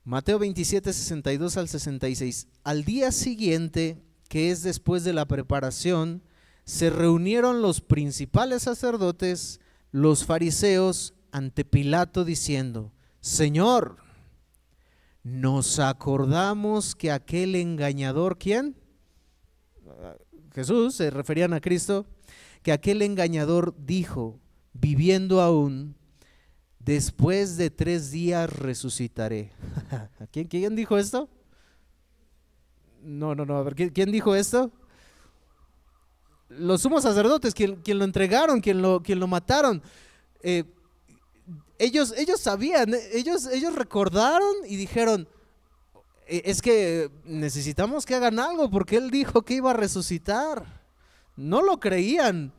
Mateo 27, 62 al 66. Al día siguiente, que es después de la preparación, se reunieron los principales sacerdotes, los fariseos, ante Pilato diciendo: Señor, nos acordamos que aquel engañador, ¿quién? Jesús, se referían a Cristo, que aquel engañador dijo, viviendo aún, después de 3 días resucitaré. ¿Quién dijo esto? No, a ver, ¿quién dijo esto? Los sumos sacerdotes, quien lo entregaron, quien lo mataron. Ellos sabían, ellos recordaron y dijeron: es que necesitamos que hagan algo, porque Él dijo que iba a resucitar. No lo creían,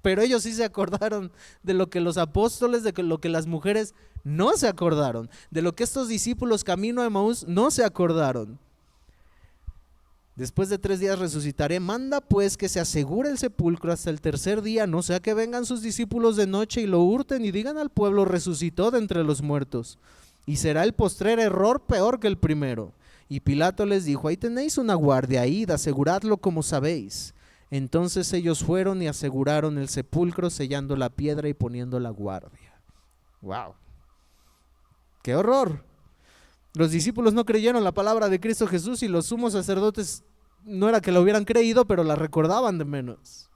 pero ellos sí se acordaron de lo que los apóstoles, de lo que las mujeres no se acordaron, de lo que estos discípulos camino a Emaús no se acordaron. Después de 3 días resucitaré. Manda pues que se asegure el sepulcro hasta el tercer día, no sea que vengan sus discípulos de noche y lo hurten y digan al pueblo: resucitó de entre los muertos. Y será el postrer error peor que el primero. Y Pilato les dijo: ahí tenéis una guardia, id, aseguradlo como sabéis. Entonces ellos fueron y aseguraron el sepulcro, sellando la piedra y poniendo la guardia. ¡Wow! ¡Qué horror! Los discípulos no creyeron la palabra de Cristo Jesús, y los sumos sacerdotes no era que la hubieran creído, pero la recordaban de menos.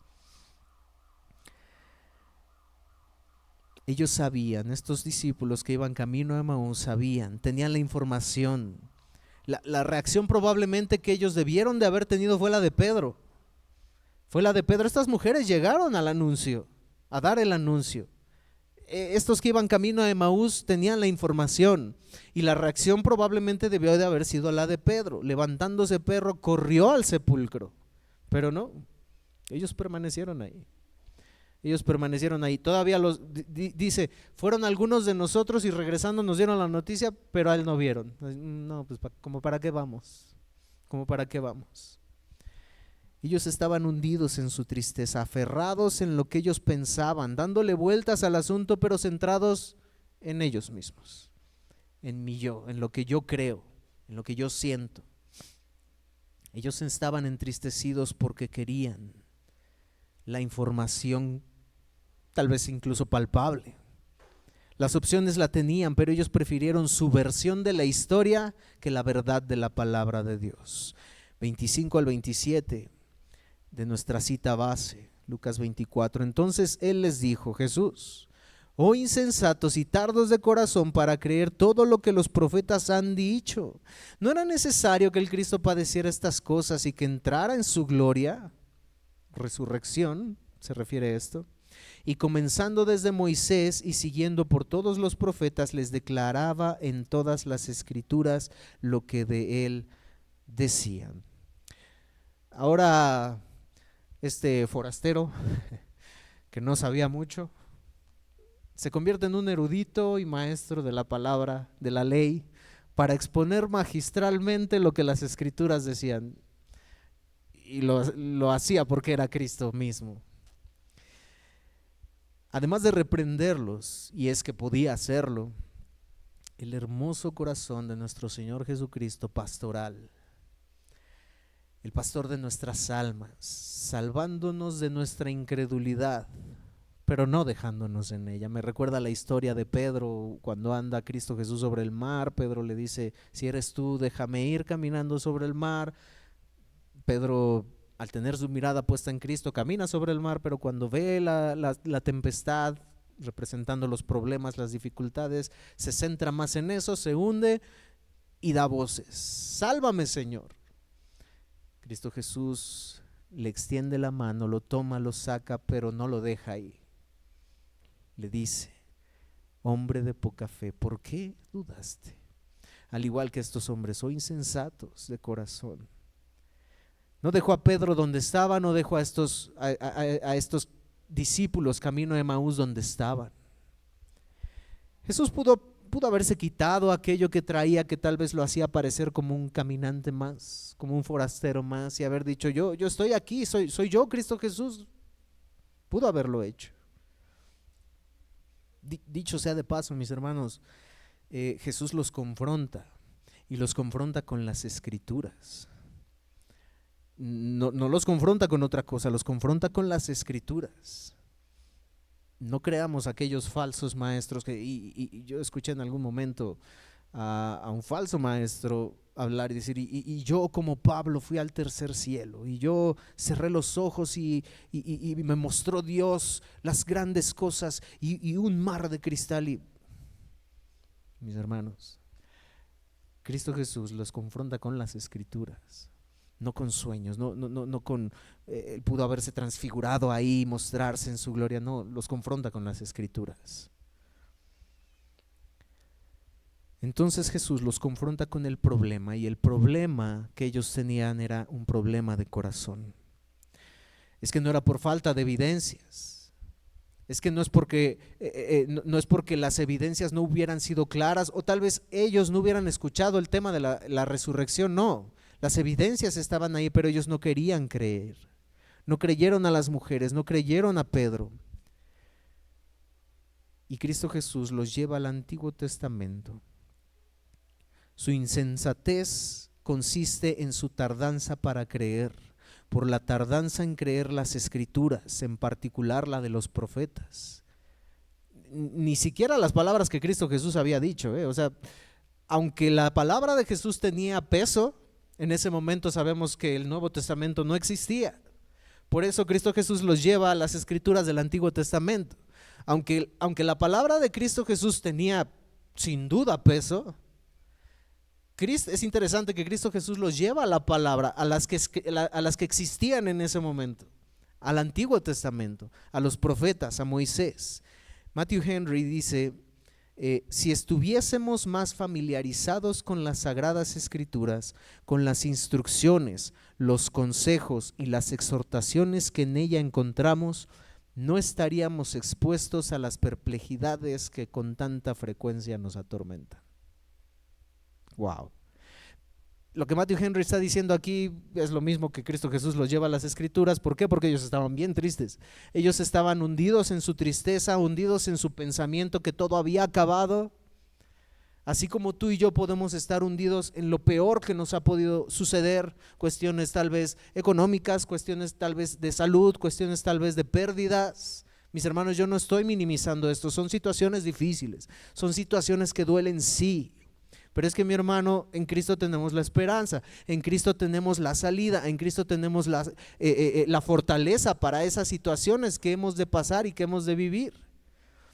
Ellos sabían, estos discípulos que iban camino a Emaús sabían, tenían la información. La reacción probablemente que ellos debieron de haber tenido fue la de Pedro. Fue la de Pedro. Estas mujeres llegaron al anuncio, a dar el anuncio. Estos que iban camino a Emaús tenían la información y la reacción probablemente debió de haber sido la de Pedro. Levantándose Pedro, corrió al sepulcro, pero no, ellos permanecieron ahí. Ellos permanecieron ahí. Todavía dice, fueron algunos de nosotros y regresando nos dieron la noticia, pero a él no vieron. No, pues ¿como para qué vamos? ¿Como para qué vamos? Ellos estaban hundidos en su tristeza, aferrados en lo que ellos pensaban, dándole vueltas al asunto, pero centrados en ellos mismos, en mi yo, en lo que yo creo, en lo que yo siento. Ellos estaban entristecidos porque querían la información, tal vez incluso palpable. Las opciones la tenían, pero ellos prefirieron su versión de la historia que la verdad de la palabra de Dios. 25 al 27 de nuestra cita base, Lucas 24. Entonces él les dijo, Jesús, oh insensatos y tardos de corazón para creer todo lo que los profetas han dicho. ¿No era necesario que el Cristo padeciera estas cosas y que entrara en su gloria? Resurrección, se refiere a esto. Y comenzando desde Moisés y siguiendo por todos los profetas, les declaraba en todas las escrituras lo que de él decían. Ahora, este forastero, que no sabía mucho, se convierte en un erudito y maestro de la palabra, de la ley, para exponer magistralmente lo que las escrituras decían. Y lo hacía porque era Cristo mismo. Además de reprenderlos, y es que podía hacerlo, el hermoso corazón de nuestro Señor Jesucristo pastoral, el pastor de nuestras almas, salvándonos de nuestra incredulidad, pero no dejándonos en ella. Me recuerda la historia de Pedro cuando anda Cristo Jesús sobre el mar. Pedro le dice, si eres tú, déjame ir caminando sobre el mar. Pedro, al tener su mirada puesta en Cristo, camina sobre el mar, pero cuando ve la tempestad, representando los problemas, las dificultades, se centra más en eso, se hunde y da voces, sálvame Señor. Cristo Jesús le extiende la mano, lo toma, lo saca, pero no lo deja ahí. Le dice, hombre de poca fe, ¿por qué dudaste? Al igual que estos hombres, o insensatos de corazón. No dejó a Pedro donde estaba, no dejó a estos discípulos camino de Emaús donde estaban. Jesús pudo haberse quitado aquello que traía, que tal vez lo hacía parecer como un caminante más, como un forastero más, y haber dicho, yo estoy aquí, soy yo, Cristo Jesús. Pudo haberlo hecho. Dicho sea de paso, mis hermanos, Jesús los confronta, y los confronta con las Escrituras. No los confronta con otra cosa, los confronta con las Escrituras. No creamos aquellos falsos maestros y yo escuché en algún momento a un falso maestro hablar y decir, y yo como Pablo fui al tercer cielo, y yo cerré los ojos y me mostró Dios las grandes cosas y un mar de cristal. Y mis hermanos, Cristo Jesús los confronta con las Escrituras, no con sueños, no con él pudo haberse transfigurado ahí, mostrarse en su gloria. No, los confronta con las Escrituras. Entonces Jesús los confronta con el problema, y el problema que ellos tenían era un problema de corazón. Es que no era por falta de evidencias, es que no es porque las evidencias no hubieran sido claras, o tal vez ellos no hubieran escuchado el tema de la resurrección. No, las evidencias estaban ahí, pero ellos no querían creer. No creyeron a las mujeres, no creyeron a Pedro. Y Cristo Jesús los lleva al Antiguo Testamento. Su insensatez consiste en su tardanza para creer, por la tardanza en creer las Escrituras, en particular la de los profetas. Ni siquiera las palabras que Cristo Jesús había dicho, O sea, aunque la palabra de Jesús tenía peso, en ese momento sabemos que el Nuevo Testamento no existía. Por eso Cristo Jesús los lleva a las Escrituras del Antiguo Testamento. Aunque la palabra de Cristo Jesús tenía sin duda peso, Es interesante que Cristo Jesús los lleva a la palabra, a las que existían en ese momento, al Antiguo Testamento, a los profetas, a Moisés. Matthew Henry dice, si estuviésemos más familiarizados con las Sagradas Escrituras, con las instrucciones, los consejos y las exhortaciones que en ella encontramos, no estaríamos expuestos a las perplejidades que con tanta frecuencia nos atormentan. Wow. Lo que Matthew Henry está diciendo aquí es lo mismo que Cristo Jesús los lleva a las Escrituras. ¿Por qué? Porque ellos estaban bien tristes. Ellos estaban hundidos en su tristeza, hundidos en su pensamiento que todo había acabado. Así como tú y yo podemos estar hundidos en lo peor que nos ha podido suceder, cuestiones tal vez económicas, cuestiones tal vez de salud, cuestiones tal vez de pérdidas. Mis hermanos, yo no estoy minimizando esto, son situaciones difíciles, son situaciones que duelen, sí. Pero es que, mi hermano, en Cristo tenemos la esperanza, en Cristo tenemos la salida, en Cristo tenemos la fortaleza para esas situaciones que hemos de pasar y que hemos de vivir.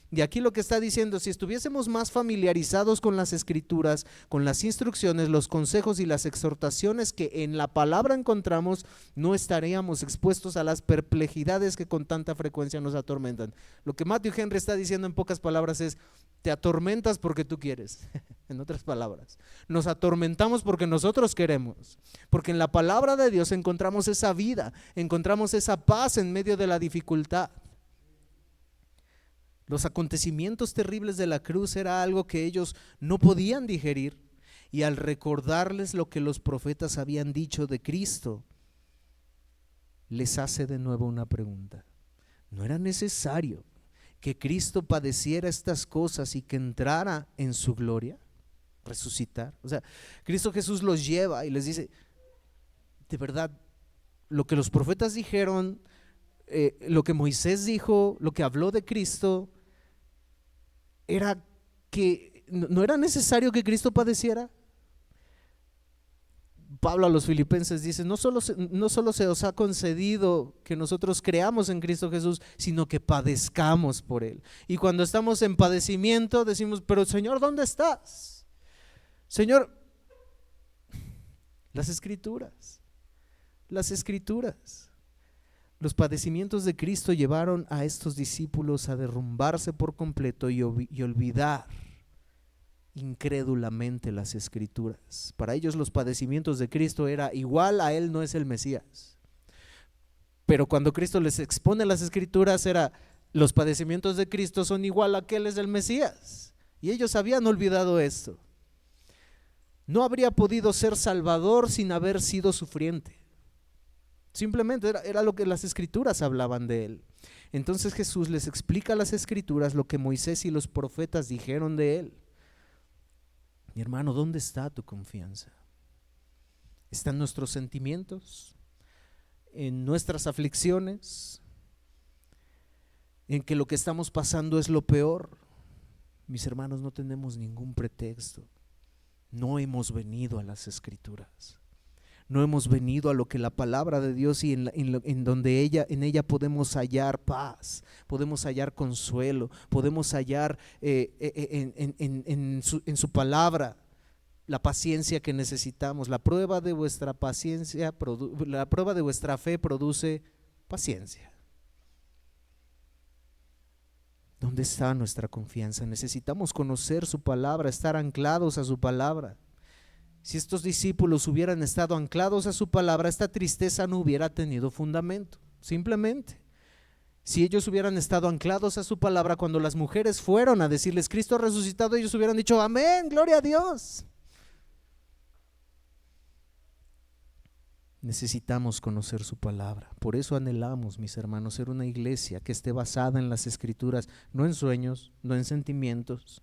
Y aquí lo que está diciendo, si estuviésemos más familiarizados con las Escrituras, con las instrucciones, los consejos y las exhortaciones que en la palabra encontramos, no estaríamos expuestos a las perplejidades que con tanta frecuencia nos atormentan. Lo que Matthew Henry está diciendo en pocas palabras es: te atormentas porque tú quieres. En otras palabras, nos atormentamos porque nosotros queremos, porque en la palabra de Dios encontramos esa vida, encontramos esa paz en medio de la dificultad. Los acontecimientos terribles de la cruz era algo que ellos no podían digerir, y al recordarles lo que los profetas habían dicho de Cristo, les hace de nuevo una pregunta: ¿no era necesario que Cristo padeciera estas cosas y que entrara en su gloria? Resucitar. O sea, Cristo Jesús los lleva y les dice: de verdad, lo que los profetas dijeron, lo que Moisés dijo, lo que habló de Cristo, era que no era necesario que Cristo padeciera. Pablo a los Filipenses dice: no solo se os ha concedido que nosotros creamos en Cristo Jesús, sino que padezcamos por Él. Y cuando estamos en padecimiento decimos: pero Señor, ¿dónde estás? Señor, las Escrituras. Los padecimientos de Cristo llevaron a estos discípulos a derrumbarse por completo y olvidar incrédulamente las Escrituras. Para ellos los padecimientos de Cristo era igual a Él no es el Mesías. Pero cuando Cristo les expone las Escrituras, era: los padecimientos de Cristo son igual a que Él es el Mesías. Y ellos habían olvidado esto. No habría podido ser salvador sin haber sido sufriente. Simplemente era lo que las Escrituras hablaban de Él. Entonces Jesús les explica las Escrituras, lo que Moisés y los profetas dijeron de Él. Mi hermano, ¿dónde está tu confianza? ¿Está en nuestros sentimientos? ¿En nuestras aflicciones? ¿En que lo que estamos pasando es lo peor? Mis hermanos, no tenemos ningún pretexto. No hemos venido a las Escrituras. No hemos venido a lo que la palabra de Dios y en donde en ella podemos hallar paz, podemos hallar consuelo, podemos hallar en su palabra la paciencia que necesitamos. La prueba de vuestra paciencia, la prueba de vuestra fe produce paciencia. ¿Dónde está nuestra confianza? Necesitamos conocer su palabra, estar anclados a su palabra. Si estos discípulos hubieran estado anclados a su palabra, esta tristeza no hubiera tenido fundamento. Simplemente, si ellos hubieran estado anclados a su palabra, cuando las mujeres fueron a decirles: Cristo ha resucitado, ellos hubieran dicho: amén, gloria a Dios. Necesitamos conocer su palabra. Por eso anhelamos, mis hermanos, ser una iglesia que esté basada en las Escrituras, no en sueños, no en sentimientos.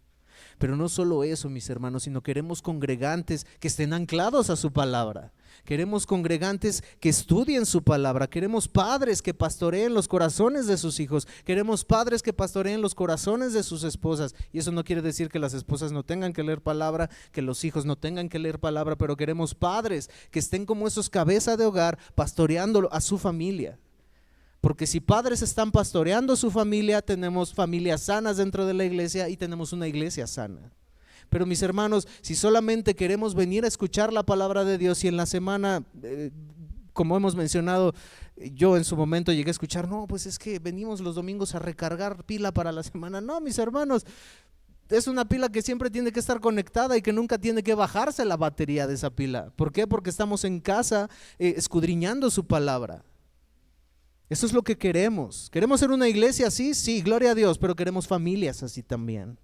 Pero no solo eso, mis hermanos, sino queremos congregantes que estén anclados a su palabra. Queremos congregantes que estudien su palabra. Queremos padres que pastoreen los corazones de sus hijos. Queremos padres que pastoreen los corazones de sus esposas. Y eso no quiere decir que las esposas no tengan que leer palabra, que los hijos no tengan que leer palabra, pero queremos padres que estén como esos cabezas de hogar pastoreando a su familia. Porque si padres están pastoreando su familia, tenemos familias sanas dentro de la iglesia y tenemos una iglesia sana. Pero mis hermanos, si solamente queremos venir a escuchar la palabra de Dios y en la semana, como hemos mencionado, yo en su momento llegué a escuchar, no, pues es que venimos los domingos a recargar pila para la semana. No, mis hermanos, es una pila que siempre tiene que estar conectada y que nunca tiene que bajarse la batería de esa pila. ¿Por qué? Porque estamos en casa escudriñando su palabra. Eso es lo que queremos. ¿Queremos ser una iglesia así? Sí, gloria a Dios, pero queremos familias así también.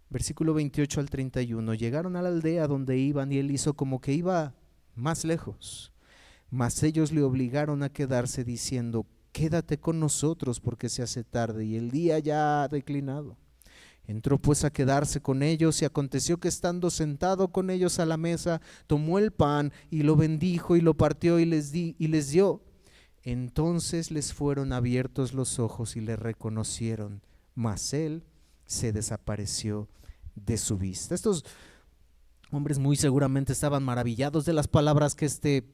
Versículo 28 al 31. Llegaron a la aldea donde iban y él hizo como que iba más lejos. Mas ellos le obligaron a quedarse diciendo, quédate con nosotros porque se hace tarde y el día ya ha declinado. Entró pues a quedarse con ellos y aconteció que estando sentado con ellos a la mesa, tomó el pan y lo bendijo y lo partió y les dio. Entonces les fueron abiertos los ojos y le reconocieron, mas él se desapareció de su vista. Estos hombres muy seguramente estaban maravillados de las palabras que este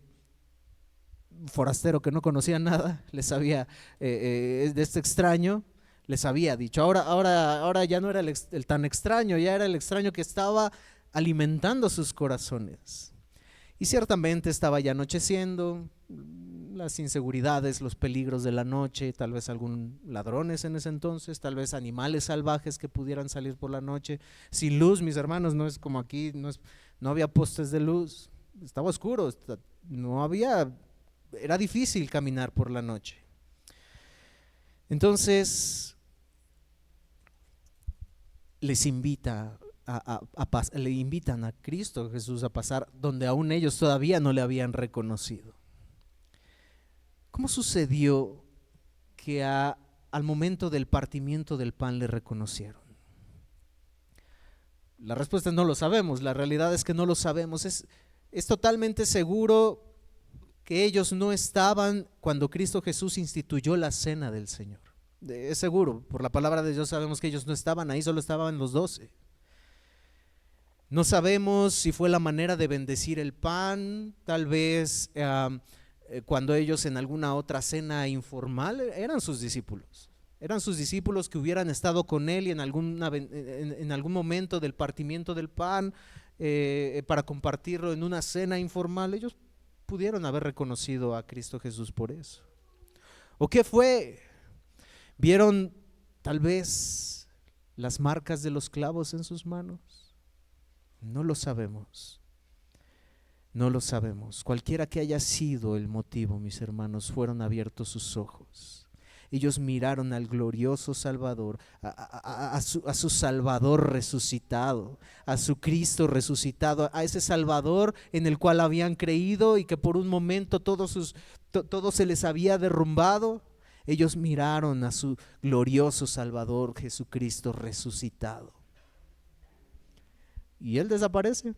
forastero que no conocía nada les había, de este extraño, les había dicho. Ahora ya no era el tan extraño, ya era el extraño que estaba alimentando sus corazones. Y ciertamente estaba ya anocheciendo, las inseguridades, los peligros de la noche, tal vez algún ladrones en ese entonces, tal vez animales salvajes que pudieran salir por la noche, sin luz, mis hermanos, no es como aquí, no había postes de luz, estaba oscuro, era difícil caminar por la noche. Entonces les invita le invitan a Cristo Jesús a pasar donde aún ellos todavía no le habían reconocido. ¿Cómo sucedió que al momento del partimiento del pan le reconocieron? La respuesta es no lo sabemos, la realidad es que no lo sabemos. Es totalmente seguro que ellos no estaban cuando Cristo Jesús instituyó la cena del Señor. Es seguro, por la palabra de Dios sabemos que ellos no estaban ahí, solo estaban los 12. No sabemos si fue la manera de bendecir el pan, tal vez cuando ellos en alguna otra cena informal eran sus discípulos que hubieran estado con él y en algún momento del partimiento del pan para compartirlo en una cena informal, ellos pudieron haber reconocido a Cristo Jesús por eso. ¿O qué fue? ¿Vieron tal vez las marcas de los clavos en sus manos? No lo sabemos. No lo sabemos. Cualquiera que haya sido el motivo, mis hermanos, fueron abiertos sus ojos. Ellos miraron al glorioso Salvador, a su Salvador resucitado, a su Cristo resucitado, a ese Salvador en el cual habían creído y que por un momento todo se les había derrumbado. Ellos miraron a su glorioso Salvador Jesucristo resucitado. Y él desaparece.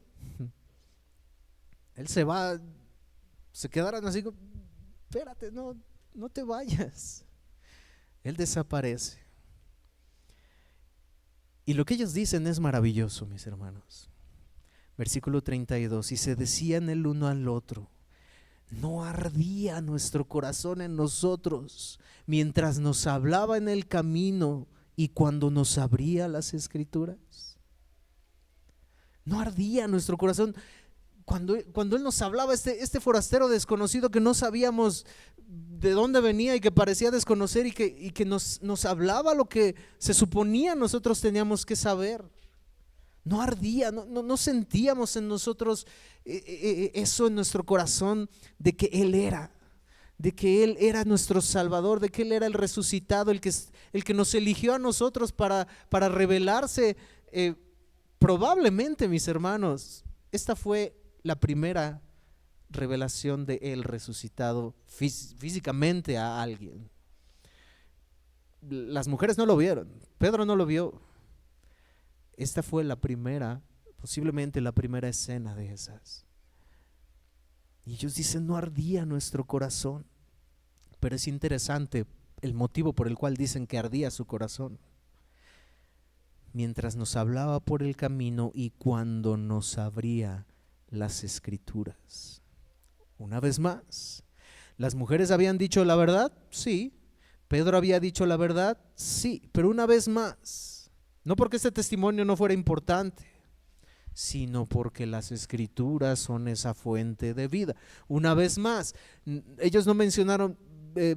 Él se va. Se quedaron así, espérate, no te vayas. Él desaparece. Y lo que ellos dicen es maravilloso, mis hermanos. Versículo 32, y se decían el uno al otro, ¿no ardía nuestro corazón en nosotros mientras nos hablaba en el camino y cuando nos abría las Escrituras? No ardía nuestro corazón cuando él nos hablaba, este forastero desconocido que no sabíamos de dónde venía y que parecía desconocer y que nos hablaba lo que se suponía nosotros teníamos que saber. No ardía, no sentíamos en nosotros eso en nuestro corazón de que Él era nuestro Salvador, de que Él era el resucitado, el que nos eligió a nosotros para revelarse. Probablemente, mis hermanos, esta fue la primera revelación de Él resucitado físicamente a alguien. Las mujeres no lo vieron, Pedro no lo vio. Esta fue la primera, posiblemente la primera escena de esas. Y ellos dicen, no ardía nuestro corazón. Pero es interesante el motivo por el cual dicen que ardía su corazón. Mientras nos hablaba por el camino y cuando nos abría las Escrituras. Una vez más, ¿las mujeres habían dicho la verdad? Sí. ¿Pedro había dicho la verdad? Sí. Pero una vez más, No porque este testimonio no fuera importante, sino porque las escrituras son esa fuente de vida. Una vez más, ellos no mencionaron,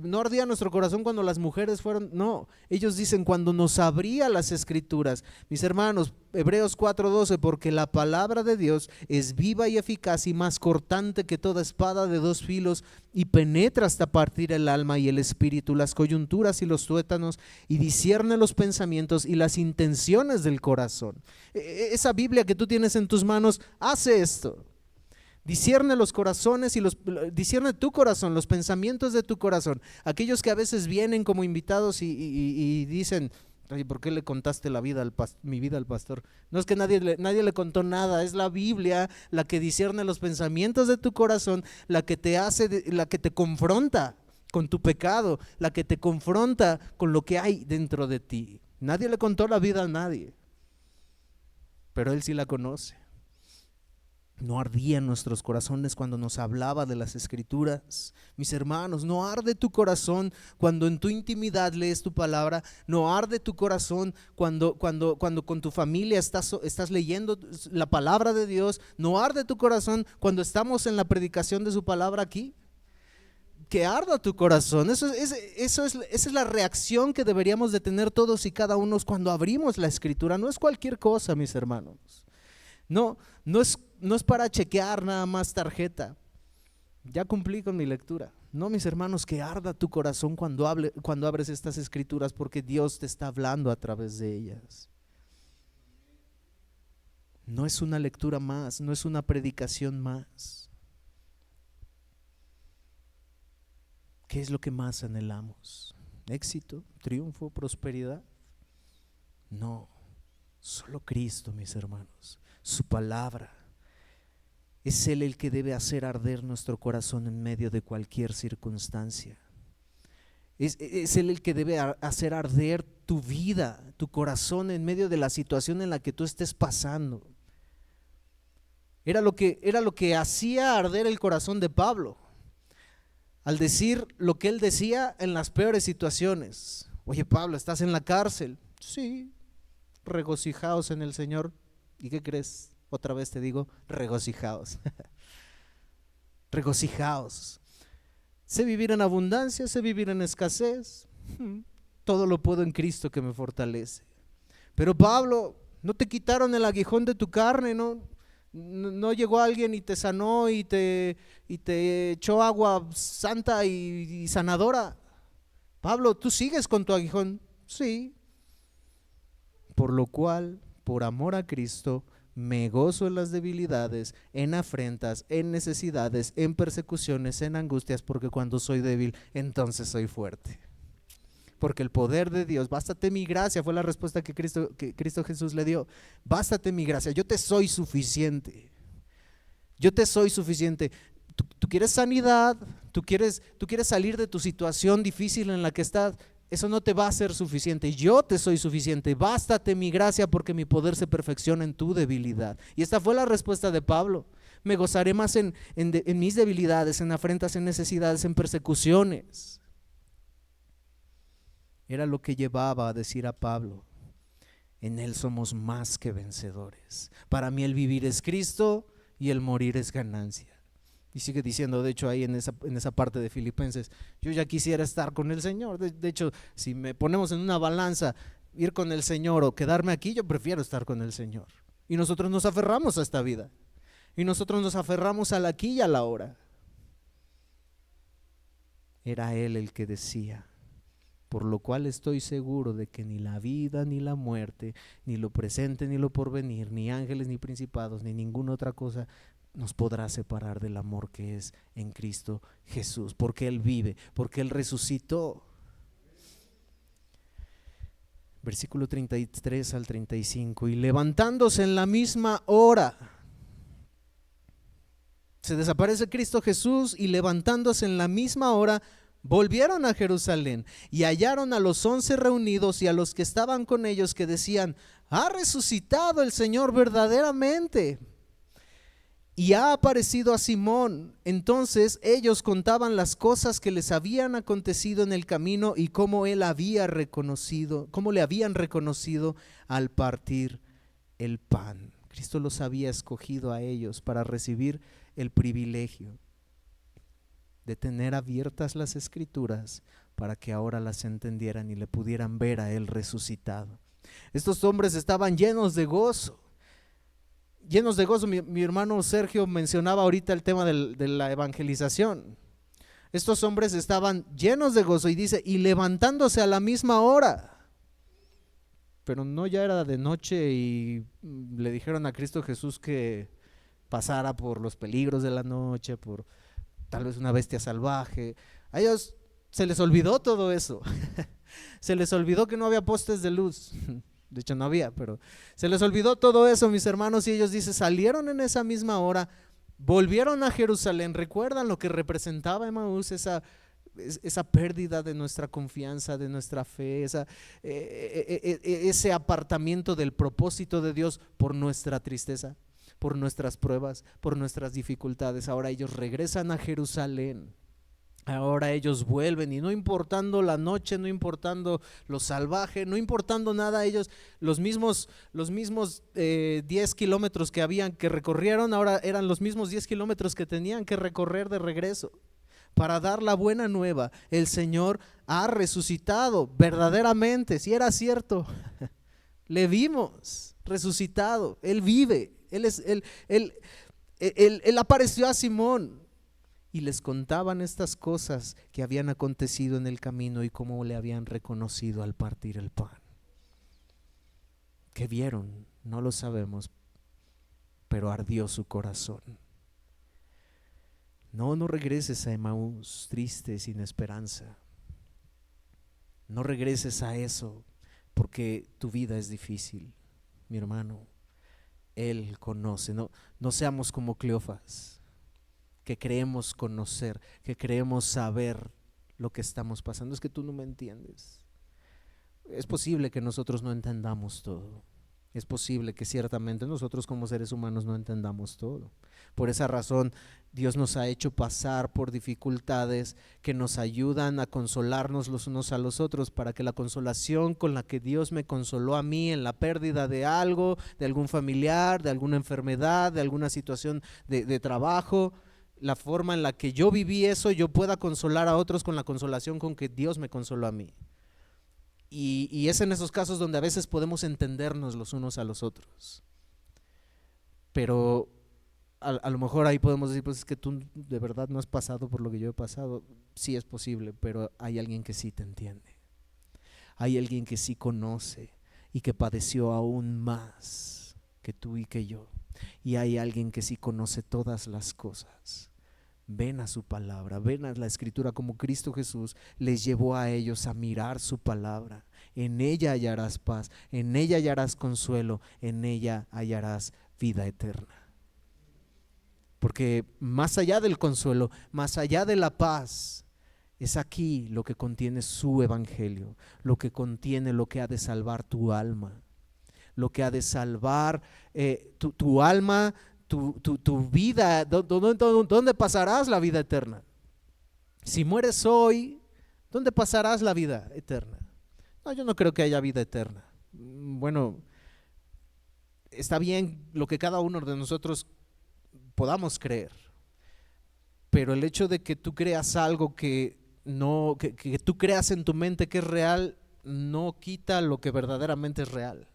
no ardía nuestro corazón cuando las mujeres fueron, no, ellos dicen cuando nos abría las escrituras. Mis hermanos, Hebreos 4:12, porque la palabra de Dios es viva y eficaz y más cortante que toda espada de dos filos y penetra hasta partir el alma y el espíritu, las coyunturas y los tuétanos, y discierne los pensamientos y las intenciones del corazón. Esa Biblia que tú tienes en tus manos hace esto. Discierne los corazones discierne tu corazón, los pensamientos de tu corazón. Aquellos que a veces vienen como invitados y dicen, oye, ¿por qué le contaste mi vida al pastor? No es que nadie le contó nada, es la Biblia la que discierne los pensamientos de tu corazón, la que te confronta con tu pecado, la que te confronta con lo que hay dentro de ti. Nadie le contó la vida a nadie, pero Él sí la conoce. No ardía en nuestros corazones cuando nos hablaba de las escrituras. Mis hermanos, no arde tu corazón cuando en tu intimidad lees tu palabra. No arde tu corazón cuando con tu familia estás leyendo la palabra de Dios. No arde tu corazón cuando estamos en la predicación de su palabra aquí. Que arda tu corazón. Esa es la reacción que deberíamos de tener todos y cada uno cuando abrimos la escritura. No es cualquier cosa, mis hermanos. No es para chequear nada más tarjeta. Ya cumplí con mi lectura. No, mis hermanos, que arda tu corazón cuando abres estas escrituras, porque Dios te está hablando a través de ellas. No es una lectura más, no es una predicación más. ¿Qué es lo que más anhelamos? ¿Éxito, triunfo, prosperidad? No, solo Cristo, mis hermanos. Su palabra. Es Él el que debe hacer arder nuestro corazón en medio de cualquier circunstancia. Es Él el que debe hacer arder tu vida, tu corazón en medio de la situación en la que tú estés pasando. Era lo que hacía arder el corazón de Pablo al decir lo que él decía en las peores situaciones. Oye, Pablo, ¿estás en la cárcel? Sí, regocijaos en el Señor. ¿Y qué crees? Otra vez te digo, regocijaos. Regocijaos. Sé vivir en abundancia, sé vivir en escasez. Todo lo puedo en Cristo que me fortalece. Pero Pablo, no te quitaron el aguijón de tu carne, no llegó alguien y te sanó y te echó agua santa y sanadora. Pablo, ¿tú sigues con tu aguijón? Sí. Por lo cual, por amor a Cristo, me gozo en las debilidades, en afrentas, en necesidades, en persecuciones, en angustias, porque cuando soy débil, entonces soy fuerte. Porque el poder de Dios, bástate mi gracia, fue la respuesta que Cristo Jesús le dio. Bástate mi gracia, yo te soy suficiente. Yo te soy suficiente. Tú quieres sanidad, tú quieres salir de tu situación difícil en la que estás. Eso no te va a ser suficiente. Yo te soy suficiente. Bástate mi gracia porque mi poder se perfecciona en tu debilidad. Y esta fue la respuesta de Pablo. Me gozaré más en mis debilidades, en afrentas, en necesidades, en persecuciones. Era lo que llevaba a decir a Pablo: en Él somos más que vencedores. Para mí el vivir es Cristo y el morir es ganancia. Y sigue diciendo, de hecho, ahí en esa parte de Filipenses, yo ya quisiera estar con el Señor. De hecho, si me ponemos en una balanza, ir con el Señor o quedarme aquí, yo prefiero estar con el Señor. Y nosotros nos aferramos a esta vida. Y nosotros nos aferramos al aquí y a la hora. Era Él el que decía: por lo cual estoy seguro de que ni la vida ni la muerte, ni lo presente ni lo porvenir, ni ángeles ni principados, ni ninguna otra cosa nos podrá separar del amor que es en Cristo Jesús, porque Él vive, porque Él resucitó. Versículo 33 al 35, y levantándose en la misma hora, se desaparece Cristo Jesús, y levantándose en la misma hora, volvieron a Jerusalén y hallaron a los 11 reunidos y a los que estaban con ellos, que decían: ha resucitado el Señor verdaderamente y ha aparecido a Simón. Entonces ellos contaban las cosas que les habían acontecido en el camino y cómo él había reconocido, cómo le habían reconocido al partir el pan. Cristo los había escogido a ellos para recibir el privilegio de tener abiertas las Escrituras para que ahora las entendieran y le pudieran ver a él resucitado. Estos hombres estaban llenos de gozo. Llenos de gozo. Mi hermano Sergio mencionaba ahorita el tema de la evangelización. Estos hombres estaban llenos de gozo y dice, y levantándose a la misma hora. Pero no ya era de noche y le dijeron a Cristo Jesús que pasara por los peligros de la noche, por tal vez una bestia salvaje. A ellos se les olvidó todo eso. Se les olvidó que no había postes de luz. De hecho no había, pero se les olvidó todo eso, mis hermanos, y ellos dicen, salieron en esa misma hora, volvieron a Jerusalén. ¿Recuerdan lo que representaba Emaús? Esa pérdida de nuestra confianza, de nuestra fe, ese apartamiento del propósito de Dios por nuestra tristeza, por nuestras pruebas, por nuestras dificultades. Ahora ellos regresan a Jerusalén. Ahora ellos vuelven y no importando la noche, no importando lo salvaje, no importando nada, ellos los mismos 10 kilómetros que recorrieron, ahora eran los mismos 10 kilómetros que tenían que recorrer de regreso para dar la buena nueva. El Señor ha resucitado verdaderamente, si era cierto, le vimos resucitado, Él vive, Él apareció a Simón. Y les contaban estas cosas que habían acontecido en el camino y cómo le habían reconocido al partir el pan. ¿Qué vieron? No lo sabemos, pero ardió su corazón. No regreses a Emaús triste, sin esperanza. No regreses a eso porque tu vida es difícil, mi hermano. Él conoce. No seamos como Cleofas, que creemos conocer, que creemos saber lo que estamos pasando. Es que tú no me entiendes. Es posible que nosotros no entendamos todo. Es posible que ciertamente nosotros como seres humanos no entendamos todo. Por esa razón Dios nos ha hecho pasar por dificultades que nos ayudan a consolarnos los unos a los otros, para que la consolación con la que Dios me consoló a mí en la pérdida de algo, de algún familiar, de alguna enfermedad, de alguna situación de trabajo, la forma en la que yo viví eso, yo pueda consolar a otros con la consolación con que Dios me consoló a mí. Y es en esos casos donde a veces podemos entendernos los unos a los otros. Pero a lo mejor ahí podemos decir, pues es que tú de verdad no has pasado por lo que yo he pasado. Sí, es posible, pero hay alguien que sí te entiende. Hay alguien que sí conoce y que padeció aún más que tú y que yo. Y hay alguien que sí conoce todas las cosas. Ven a su palabra, ven a la Escritura, como Cristo Jesús les llevó a ellos a mirar su palabra. En ella hallarás paz, en ella hallarás consuelo, en ella hallarás vida eterna. Porque más allá del consuelo, más allá de la paz, es aquí lo que contiene su evangelio, lo que contiene lo que ha de salvar tu alma, lo que ha de salvar tu alma, tu vida. ¿Dónde pasarás la vida eterna? Si mueres hoy, ¿dónde pasarás la vida eterna? No, yo no creo que haya vida eterna. Bueno, está bien lo que cada uno de nosotros podamos creer, pero el hecho de que tú creas algo que tú creas en tu mente que es real, no quita lo que verdaderamente es real.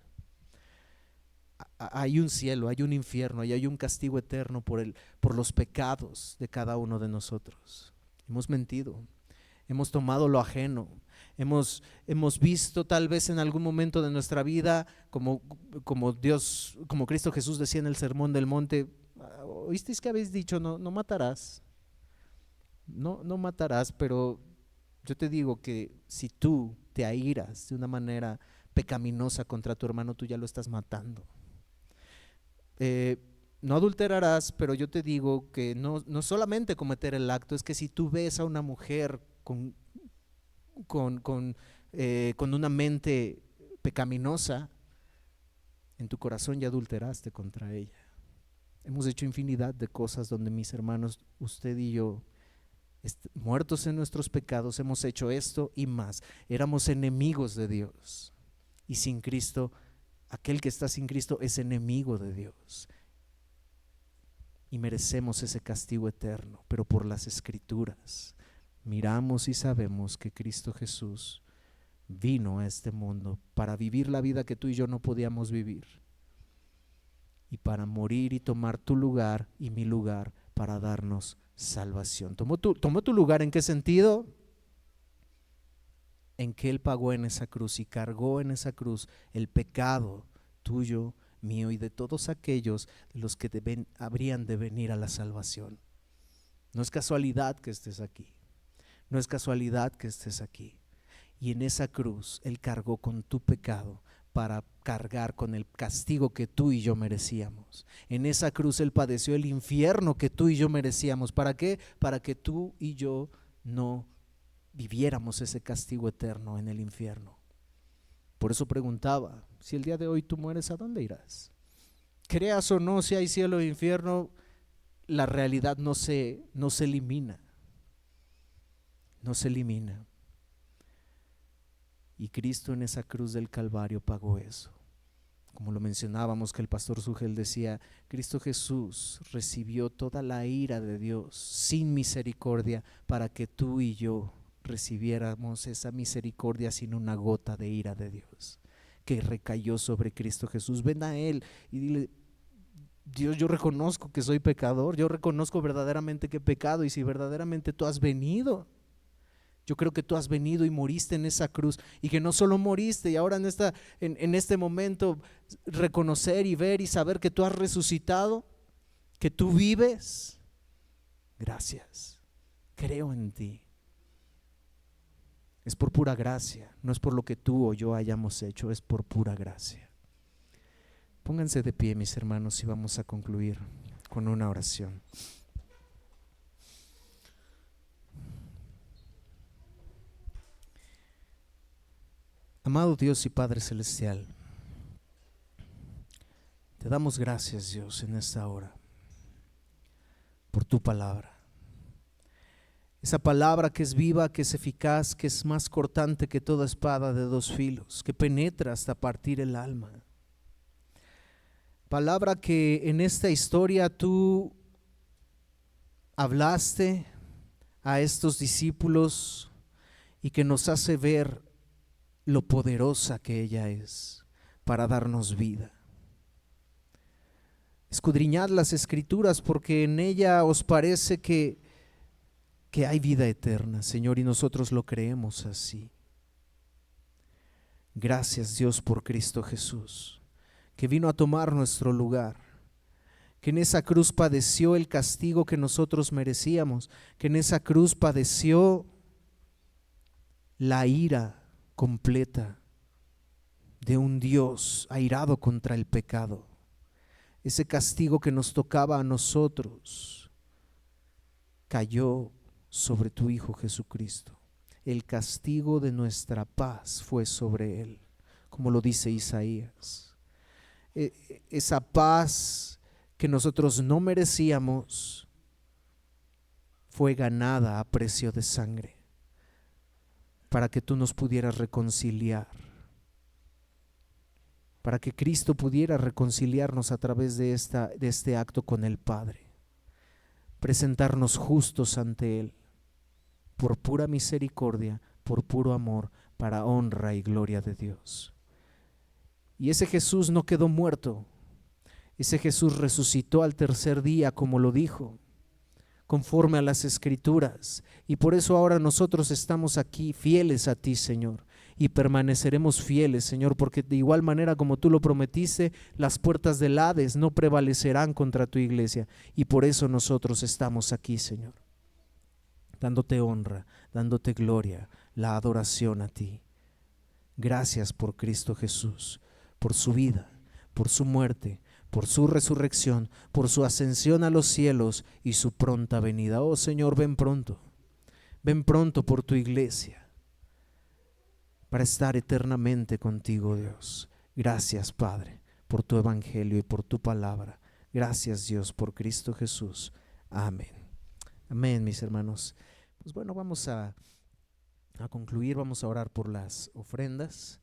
Hay un cielo, hay un infierno y hay un castigo eterno por los pecados de cada uno de nosotros. Hemos mentido, hemos tomado lo ajeno, hemos visto tal vez en algún momento de nuestra vida, como Cristo Jesús decía en el Sermón del Monte: ¿oísteis que habéis dicho no matarás? No matarás, pero yo te digo que si tú te airas de una manera pecaminosa contra tu hermano, tú ya lo estás matando. No adulterarás, pero yo te digo que no solamente cometer el acto, es que si tú ves a una mujer con una mente pecaminosa, en tu corazón ya adulteraste contra ella. Hemos hecho infinidad de cosas donde, mis hermanos, usted y yo, muertos en nuestros pecados, hemos hecho esto y más. Éramos enemigos de Dios, y sin Cristo, aquel que está sin Cristo es enemigo de Dios, y merecemos ese castigo eterno. Pero por las Escrituras miramos y sabemos que Cristo Jesús vino a este mundo para vivir la vida que tú y yo no podíamos vivir, y para morir y tomar tu lugar y mi lugar para darnos salvación. Tomó tu lugar. ¿En qué sentido? En que Él pagó en esa cruz y cargó en esa cruz el pecado tuyo, mío y de todos aquellos de los que habrían de venir a la salvación. No es casualidad que estés aquí, no es casualidad que estés aquí. Y en esa cruz Él cargó con tu pecado para cargar con el castigo que tú y yo merecíamos. En esa cruz Él padeció el infierno que tú y yo merecíamos. ¿Para qué? Para que tú y yo no viviéramos ese castigo eterno en el infierno. Por eso preguntaba, si el día de hoy tú mueres, ¿a dónde irás? Creas o no si hay cielo e infierno, la realidad no se elimina. No se elimina. Y Cristo en esa cruz del Calvario pagó eso. Como lo mencionábamos, que el pastor Sugel decía, Cristo Jesús recibió toda la ira de Dios sin misericordia para que tú y yo recibiéramos esa misericordia sin una gota de ira de Dios, que recayó sobre Cristo Jesús. Ven a Él y dile: Dios, yo reconozco que soy pecador, yo reconozco verdaderamente que he pecado, y si verdaderamente tú has venido, yo creo que tú has venido y moriste en esa cruz, y que no solo moriste, y ahora en este momento reconocer y ver y saber que tú has resucitado, que tú vives. Gracias, creo en ti. Es por pura gracia, no es por lo que tú o yo hayamos hecho, es por pura gracia. Pónganse de pie, mis hermanos, y vamos a concluir con una oración. Amado Dios y Padre Celestial, te damos gracias, Dios, en esta hora por tu palabra. Esa palabra que es viva, que es eficaz, que es más cortante que toda espada de dos filos, que penetra hasta partir el alma. Palabra que en esta historia tú hablaste a estos discípulos y que nos hace ver lo poderosa que ella es para darnos vida. Escudriñad las Escrituras, porque en ella os parece que hay vida eterna, Señor, y nosotros lo creemos así. Gracias, Dios, por Cristo Jesús, que vino a tomar nuestro lugar, que en esa cruz padeció el castigo que nosotros merecíamos, que en esa cruz padeció la ira completa de un Dios airado contra el pecado. Ese castigo que nos tocaba a nosotros cayó sobre tu Hijo Jesucristo. El castigo de nuestra paz fue sobre Él, como lo dice Isaías. Esa paz que nosotros no merecíamos fue ganada a precio de sangre, para que tú nos pudieras reconciliar, para que Cristo pudiera reconciliarnos a través de este acto con el Padre, presentarnos justos ante Él, por pura misericordia, por puro amor, para honra y gloria de Dios. Y ese Jesús no quedó muerto, ese Jesús resucitó al tercer día, como lo dijo, conforme a las Escrituras, y por eso ahora nosotros estamos aquí fieles a ti, Señor, y permaneceremos fieles, Señor, porque de igual manera como tú lo prometiste, las puertas del Hades no prevalecerán contra tu iglesia, y por eso nosotros estamos aquí, Señor, dándote honra, dándote gloria, la adoración a ti. Gracias por Cristo Jesús, por su vida, por su muerte, por su resurrección, por su ascensión a los cielos y su pronta venida. Oh Señor, ven pronto por tu iglesia, para estar eternamente contigo, Dios. Gracias, Padre, por tu evangelio y por tu palabra. Gracias, Dios, por Cristo Jesús. Amén. Amén, mis hermanos. Pues bueno, vamos a concluir, vamos a orar por las ofrendas.